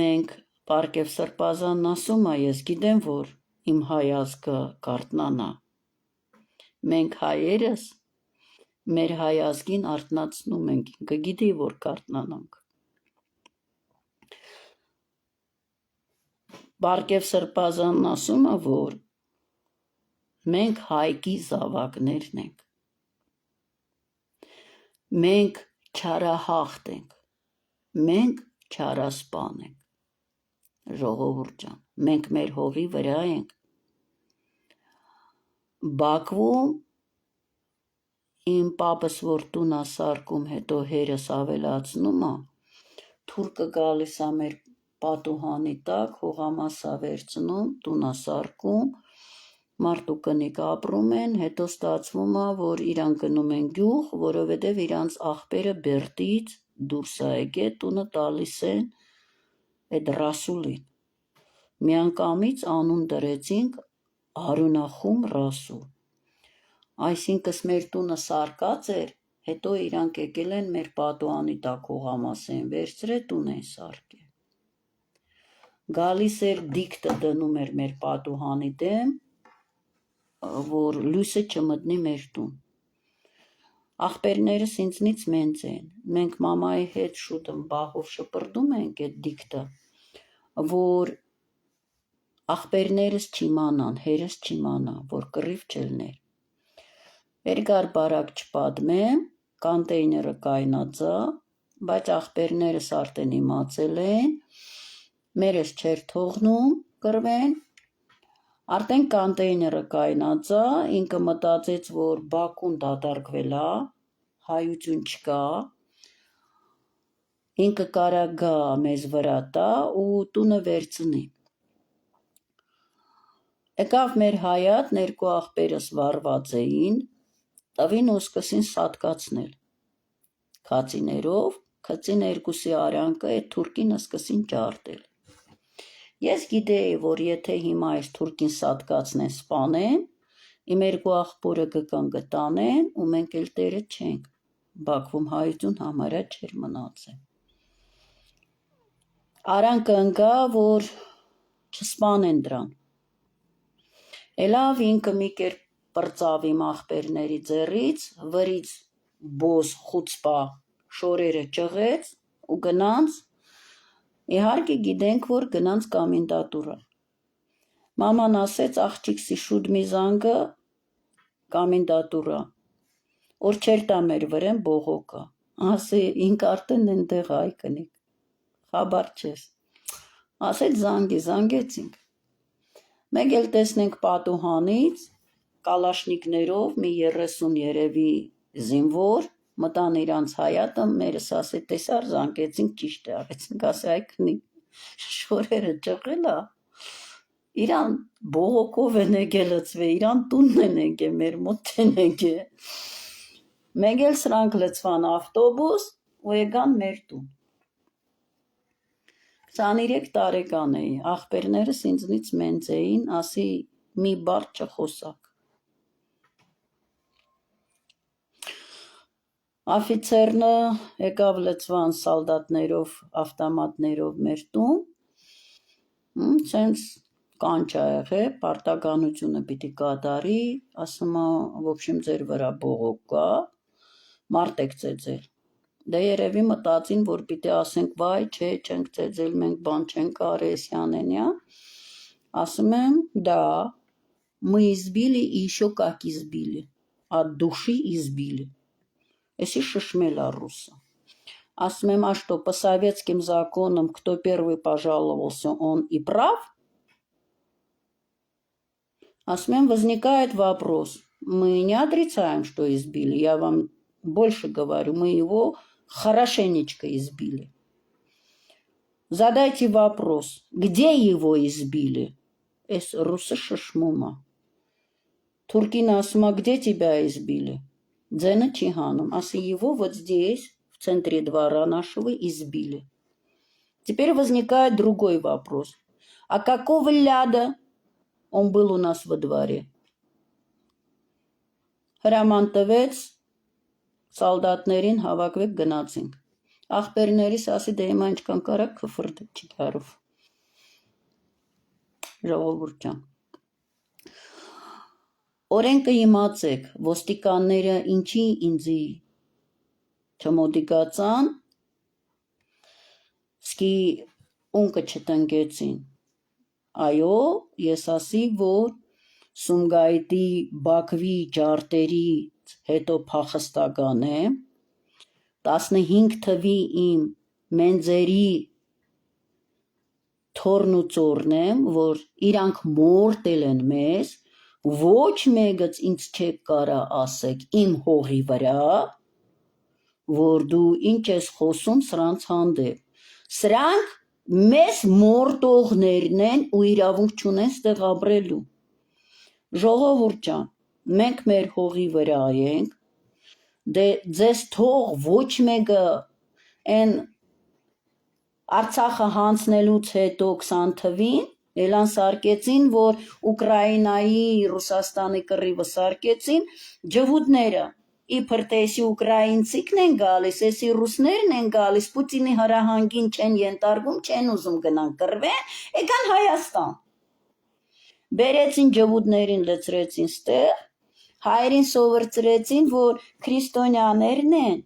Մենք Պարկև Սրբազանն ասում է, ես գիտեմ, որ իմ հայ ազգը կարթնանա։ Մենք հայերս մեր հայ ազգին արթնացնում ենք, ինքը գիտի, որ կարթնանանք։ Պարկև Սրբազանն ասում է, որ մենք հայկի զավակներն ենք, մենք չարահաղթ ենք, մենք չարասպան ենք, ժողովուրդ ջան, մենք մեր հողի վրա ենք, Բաքվում իմ պապս որ տուն է սարկում, հետո հերս ավելացնում է, թուրքը գալիս է մեր պատուհանի տակ, հողամասա վերցնում, տուն է սարկում, մարդու կնիկ ապրում են, հետո ստացվում է, որ իրան գնում են գյուղ, որովհետև իրանց աղբերը Բերդից դուրս է եկել, տունը տալիս են այդ Ռասուլին, միանգամից անուն դրեցինք Արունախում Ռասու։ Այսինքն մեր տունը սարկած էր, հետո իրանք եկել են մեր պատուհանի տակ հողամաս են վերցրել, տուն են սարքել։ Գալիս էր դիկտը դնում էր մեր պատուհանի դեմ, որ լույսը չմտնի մեր տուն։ Ախպերներս ինձնից մեծ են, մենք մամայի հետ շուտ բախով շպրտում ենք այդ դիկտը, որ ախպերներս չիմանան, հերս չիմանա, որ կռիվ չլներ։ Երկար բարակ չպատմեմ, կանտեյները կայնածա, բայց ախպերներս արդեն իմացել են, մերս չեր թողնում կռվեն, արդեն կանտեյները կայնածա, ինքը մտածեց, որ Բաքուն դատարկվել է, հայություն չկա, ինքը կարա գա մեզ վրա տա ու տունը վերցնի։ Եկավ մեր հայատ, ներկու ախպերս վարված էին, տվին ու սկսին սատկացնել քացիներով, քծին երկուսի արանքը այդ թուրքինը սկսին ջարդել։ Ես գիտեի, որ եթե հիմա այս թուրքին սատկացնեն, սպանեն, իմ երկու ախպորը կգան գտանեն ու մենք էլ տերը չենք, Բաքվում հայություն համարյա չէր մնացել։ Արանքը ընկա, որ չսպանեն դրան։ Էլավ ինքը մի կերպ պրծավ իմ ախպերների ձեռից, վրից բոզ խուցպա շորերը ճղեց ու գնանց, իհարկե գիտենք, որ գնանց կամենդատուրա։ Մաման ասեց, աղջիկսի շուտ մի զանգը կամենդատուրա, որ չեր տա մեր վրեն բողոկա, ասի ինք արդեն ենտեղ այ կնիկ, խաբար չես, ասեց զանգեցինք, մեկ էլ տեսնենք պատուհանից, կալաշնիկներով մի 30 երևի զինվոր, մտան իրանց հայատը, մերս ասի, տեսար զանգեցինք, ճիշտ է արեցինք, ասի այ կնիկ, շորերը ճղել է, իրան բողոկով են եկել լծվե, իրան տունն են եկել, մեր մոտ են եկել, մեկ էլ սրանք լծվան ավտոբուս ու եկան մեր տուն։ 23 տարեկան էի, ախպերներս ինձնից մեծ էին, ասի մի բառ չխոսակ։ Աֆիցերնը եկավ լծվան սալդատներով, ավտոմատներով մեր տուն, սենց կանչ ա եղել, պարտականությունը պիտի կատարի, ասում ա, ոբշեմ ձեր վրա բողոք կա, մարդ եք ծեծել։ Դե երևի մտածին, որ պիտի ասենք, վայ, չէ, չենք ծեծել, մենք բան չենք արել, սյանենյա, ասում եմ, դա, мы избили и еще как избили, от души избили, если шишмела руса. Ասում եմ, а что, по советским законам, кто первый пожаловался, он и прав? Асում եմ, возникает вопрос, мы не отрицаем, что избили, я вам больше говорю, мы его хорошенечко избили. Задайте вопрос, где его избили? Эс русы шишмума. Туркина асума, где тебя избили? Дзена Чиханом. Аси его вот здесь, в центре двора нашего, избили. Теперь возникает другой вопрос. А какого ляда он был у нас во дворе? Հրամանտվեց սալդատներին հավաքվեք գնացինք։ Ախպերներիս ասի դե հիմա ինչքան կարակ քֆրդ չկարով։ Ժողովուրդ ջան։ Օրենքը իմացեք, ոստիկանները ինչի ինձի չմոդիկացան, սկի ունկը չտնկեցին։ Այո, ես ասի, որ Սումգայիթի Բաքվի ջարդերից հետո փախստական եմ, 15 թվի իմ մենձերի թորն ու ծորն եմ, որ իրանք մորտել են մեզ, ոչ մեկից ինձ չեք կարա ասեք իմ հողի վրա, որ դու ինչ ես խոսում սրանց հանդեպ, սրանք մեզ մորտողներն են ու իրավունք չունեն ստեղ ապրելու։ Ժողովուրդ ջան, մենք մեր հողի վրա ենք, դե ձեզ թող ոչ մեկը են Արցախը հանձնելուց հետո 20 թվին, Էլան սարկեցին, որ Ուկրաինայի, Ռուսաստանի կռիվը սարկեցին, ջվուդները, իբր թե էսի ուկրաինցիքն են գալիս, էսի ռուսներն են գալիս, Պուտինի հրահանգին չեն ենթարկվում, չեն ուզում գնան կռվեն, եկան Հայաստան։ Բերեցին ջվուդներին լցրեցին ստեղ, հայերին սովորեցրեցին, որ քրիստոնյաներն են,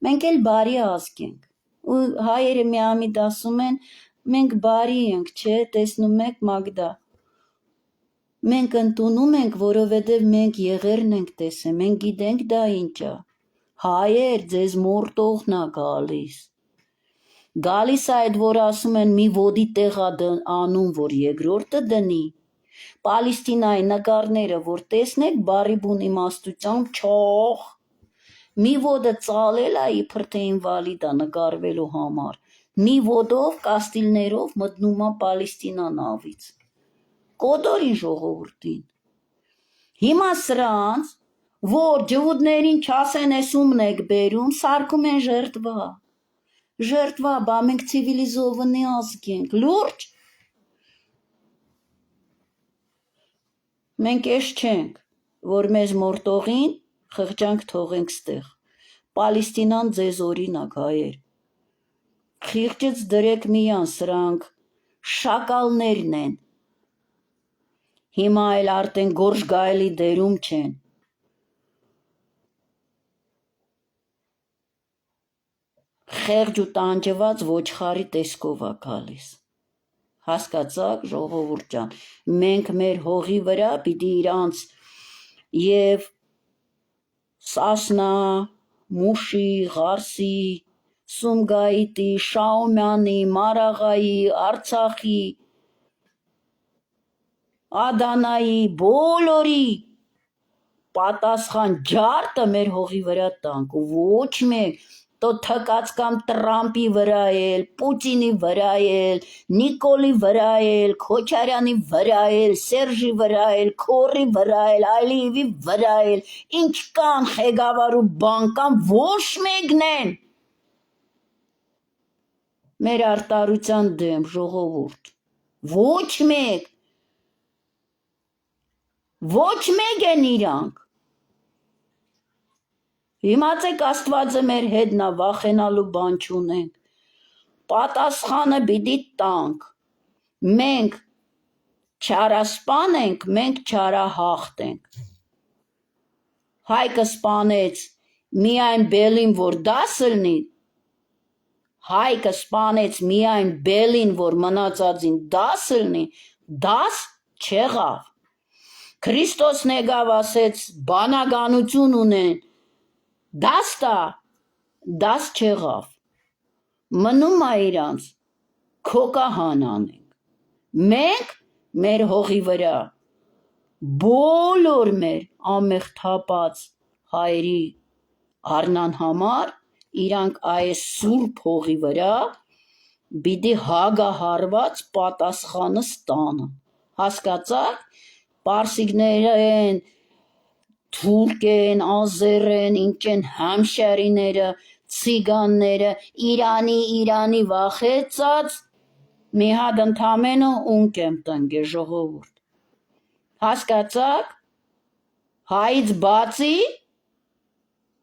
մենք էլ բարի ազգ ենք։ Ու հայերը միամիտ ասում են, մենք բարի ենք, չէ, տեսնում եք Մագդա։ Մենք ընդունում ենք, որովհետև մենք եղերն ենք տեսել, մենք գիտենք դա ինչ է։ Հայեր, ձեզ մորտողն է գալիս։ Գալիս է այդ, որ ասում են մի ոդի տեղ անում, որ երկրորդը դնի։ Պալեստինայի նկարները, որ տեսնեք, բարի բուն իմաստությամբ չող։ Մի ոդը ծալել է իբր թե ինվալիդ է նկարվելու համար։ Մի ոդով կաստիլներով մտնում է Պալեստինա նավից։ Կոտորին ժողովրդին։ Հիմա սրանց, որ ջվուդներին չասեն ես ումն եք բերում, սարքում են ժերտվա։ Ժերտվա, բա մենք ցիվիլիզովանի ազգ ենք, լուրջ։ Մենք էս չենք, որ մեզ մորտողին խղճանք թողենք ստեղ։ Պալեստինան ձեզ օրինակ հայեր։ Խիղճից դրեք միան, սրանք շակալներն են։ Հիմա էլ արդեն գորշ գայլի դերում չեն։ Խեղճ ու տանջված ոչխարի տեսքով է գալիս։ Հասկացաք, ժողովուրդ ջան, մենք մեր հողի վրա պիտի իրանց եւ Սասնա, Մուշի, Ղարսի, Սումգայիթի, Շաումյանի, Մարաղայի, Արցախի, Ադանայի, բոլորի պատասխան ջարդը մեր հողի վրա տանք, ոչ մեկ, տո թկած կամ Տրամպի վրա էլ, Պուտինի վրա էլ, Նիկոլի վրա էլ, Քոչարյանի վրա էլ, Սերժի վրա էլ, Քորի վրա էլ, Ալիևի վրա էլ, ինչ կան ղեկավար ու բան կան, ոչ մեկն են մեր արտարության դեմ ժողովուրդ, ոչ մեկ են իրանք։ Իմացեք Աստվածը մեր հետն է, վախենալու բան չունենք։ Պատասխանը պիտի տանք։ Մենք չարասպան ենք, մենք չարահաղթ ենք։ Հայկը սպանեց միայն բելին, որ դաս լնի, Հայկը սպանեց միայն բելին, որ մնացածին դաս լնի, դաս չեղավ։ Քրիստոսն եկավ ասեց բանականություն ունեն, դաս տա, դաս չեղավ։ Մնում է իրանց, քոկահան անենք։ Մենք մեր հողի վրա, բոլոր մեր ամեղ թապած հայերի առնան համար, իրանք այս սուրբ հողի վրա պիտի հագահարված պատասխանը ստանան։ Հասկացաք, պարսիկներ են, թուրք են, ազեր են, ինչ են համշարիները, ցիգանները, Իրանի վախեցած, մի հատ ընդամենը ունք եմ տնկե ժողովուրդ։ Հասկացաք, հայից բացի,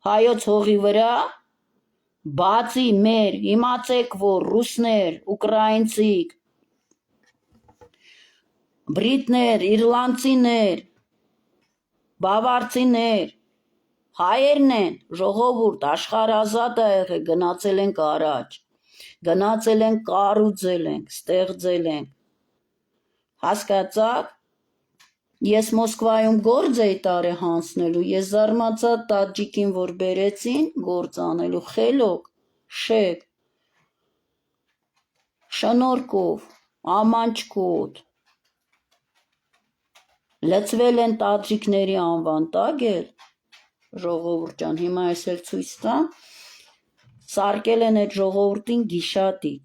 հայոց հողի վրա, բացի մեր, իմացեք, որ ռուսներ, ուկրաինցիք, բրիտներ, իռլանդցիներ, բավարցիներ, հայերն են, ժողովուրդ, աշխարհազատ է եղել, գնացել ենք առաջ, գնացել ենք, կառուցել ենք, ստեղծել ենք։ Հասկացաք, ես Մոսկվայում գործ էի տարեհանցնելու, ես զարմացա տաջիկին, որ բերեցին գործ անելու, խելոք, շեկ, շնորհքով, ամանչկոտ, լցվել են տաջիկների անվան տակ էլ, ժողովուրդ ջան, հիմա ես էլ ցույց տամ, սարքել են այդ ժողովրդին գիշատիչ։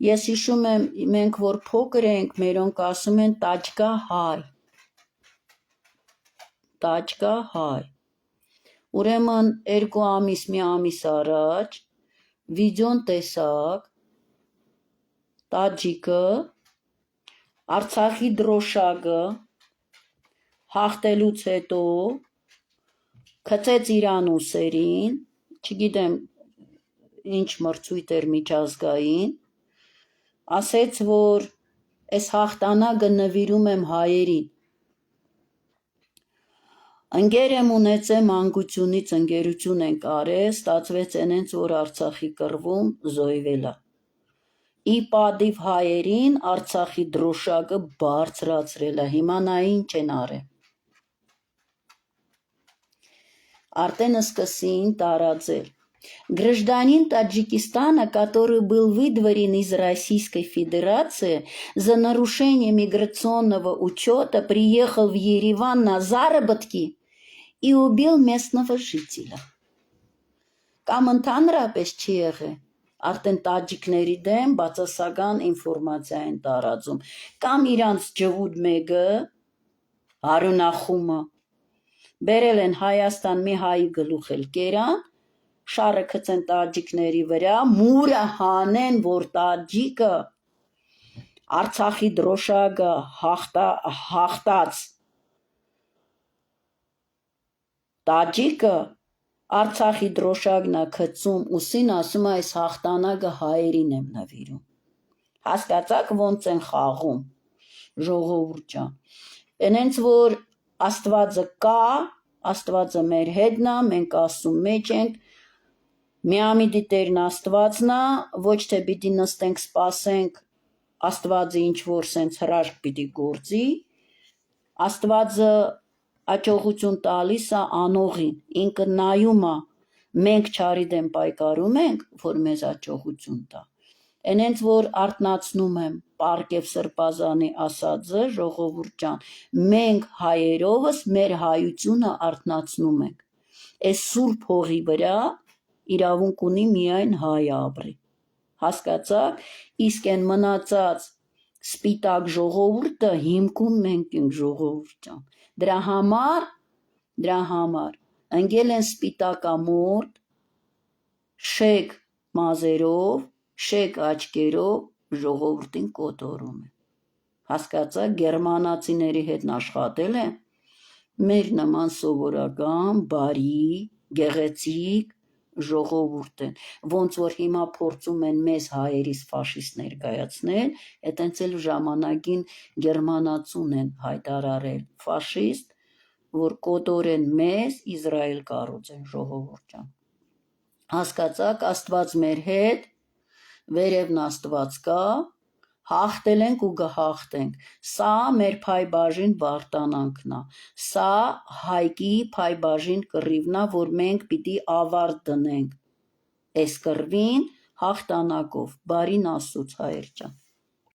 Ես հիշում եմ, մենք որ փոքր ենք, մերոնք ասում են տաճկա հայ։ Տաճկա հայ։ Ուրեմն 2 ամիս, մի ամիս առաջ վիդեոն տեսակ, տաջիկը Արցախի դրոշակը հաղթելուց հետո գցեց իրան ուսերին, չգիտեմ ինչ մրցույթ էր միջազգային, ասեց, որ այս հաղթանակը նվիրում եմ հայերին։ Ընկեր եմ ունեցել մանկությունից, ընկերություն ենք արել, ստացվեց այնենց, որ Արցախի կռվում զոհվելա։ Ի պատիվ հայերին Արցախի դրոշակը բարձրացրել է, հիմա նա ինչ են արել։ Արդեն սկսին տարածել. Гражданин Таджикистана, который был выдворен из Российской Федерации за нарушение миграционного учета, приехал в Ереван на заработки и убил местного жителя. Կամ ընդհանրապես չի եղել, արդեն տաջիկների դեմ բացասական ինֆորմացիա են տարածում, կամ իրանց ջհուդ մեկը, Հարունախումը, բերել են Հայաստան մի հայի գլուխ էլ կերան, շարը գցեն տաջիկների վրա, մուրը հանեն, որ տաջիկը Արցախի դրոշակը հաղթած տաջիկը Արցախի դրոշակն է գցում ուսին, ասում է այս հաղթանակը հայերին եմ նվիրում։ Հասկացաք ոնց են խաղում, ժողովուրդ ջան։ Այնենց որ Աստվածը կա, Աստվածը մեր հետն է, մենք ասում մեջ ենք, միամիտի Տերն Աստվածն է, ոչ թե պիտի նստենք սպասենք Աստվածը ինչ որ սենց հրաշք պիտի գործի, Աստվածը աջողություն տալիս է անողին, ինքը նայում է, մենք չարի դեմ պայքարում ենք, որ մեզ աջողություն տա։ Այնենց որ արթնացնում եմ Պարկև Սրբազանի ասածը, ժողովուրդ ջան, մենք հայերովս մեր հայությունը արթնացնում ենք։ Այս սուրբ հողի վրա իրավունք ունի միայն հայը ապրի։ Հասկացաք, իսկ այն մնացած սպիտակ ժողովուրդը հիմքում մենք ենք, ժողովուրդ ջան։ Դրա համար ընկել են սպիտակամորթ, շեկ մազերով, շեկ աչքերով ժողովրդին կոտորում են։ Հասկացաք, գերմանացիների հետ աշխատել են, մեր նման սովորական, բարի, գեղեցիկ ժողովուրդ են, ոնց որ հիմա փորձում են մեզ հայերիս ֆաշիստ ներկայացնել, այտենց էլ ժամանակին գերմանացուն են հայտարարել ֆաշիստ, որ կոտորեն մեզ, Իսրայել կառուցեն, ժողովուրդ ջան։ Հասկացաք, Աստված մեր հետ, վերևն Աստված կա, հաղթել ենք ու կհաղթենք, սա մեր փայբաժին վարտանանքն է, սա Հայկի փայբաժին կռիվն է, որ մենք պիտի ավարտ դնենք այս կռվին հաղթանակով, բարին Աստծուց հայեր ջան։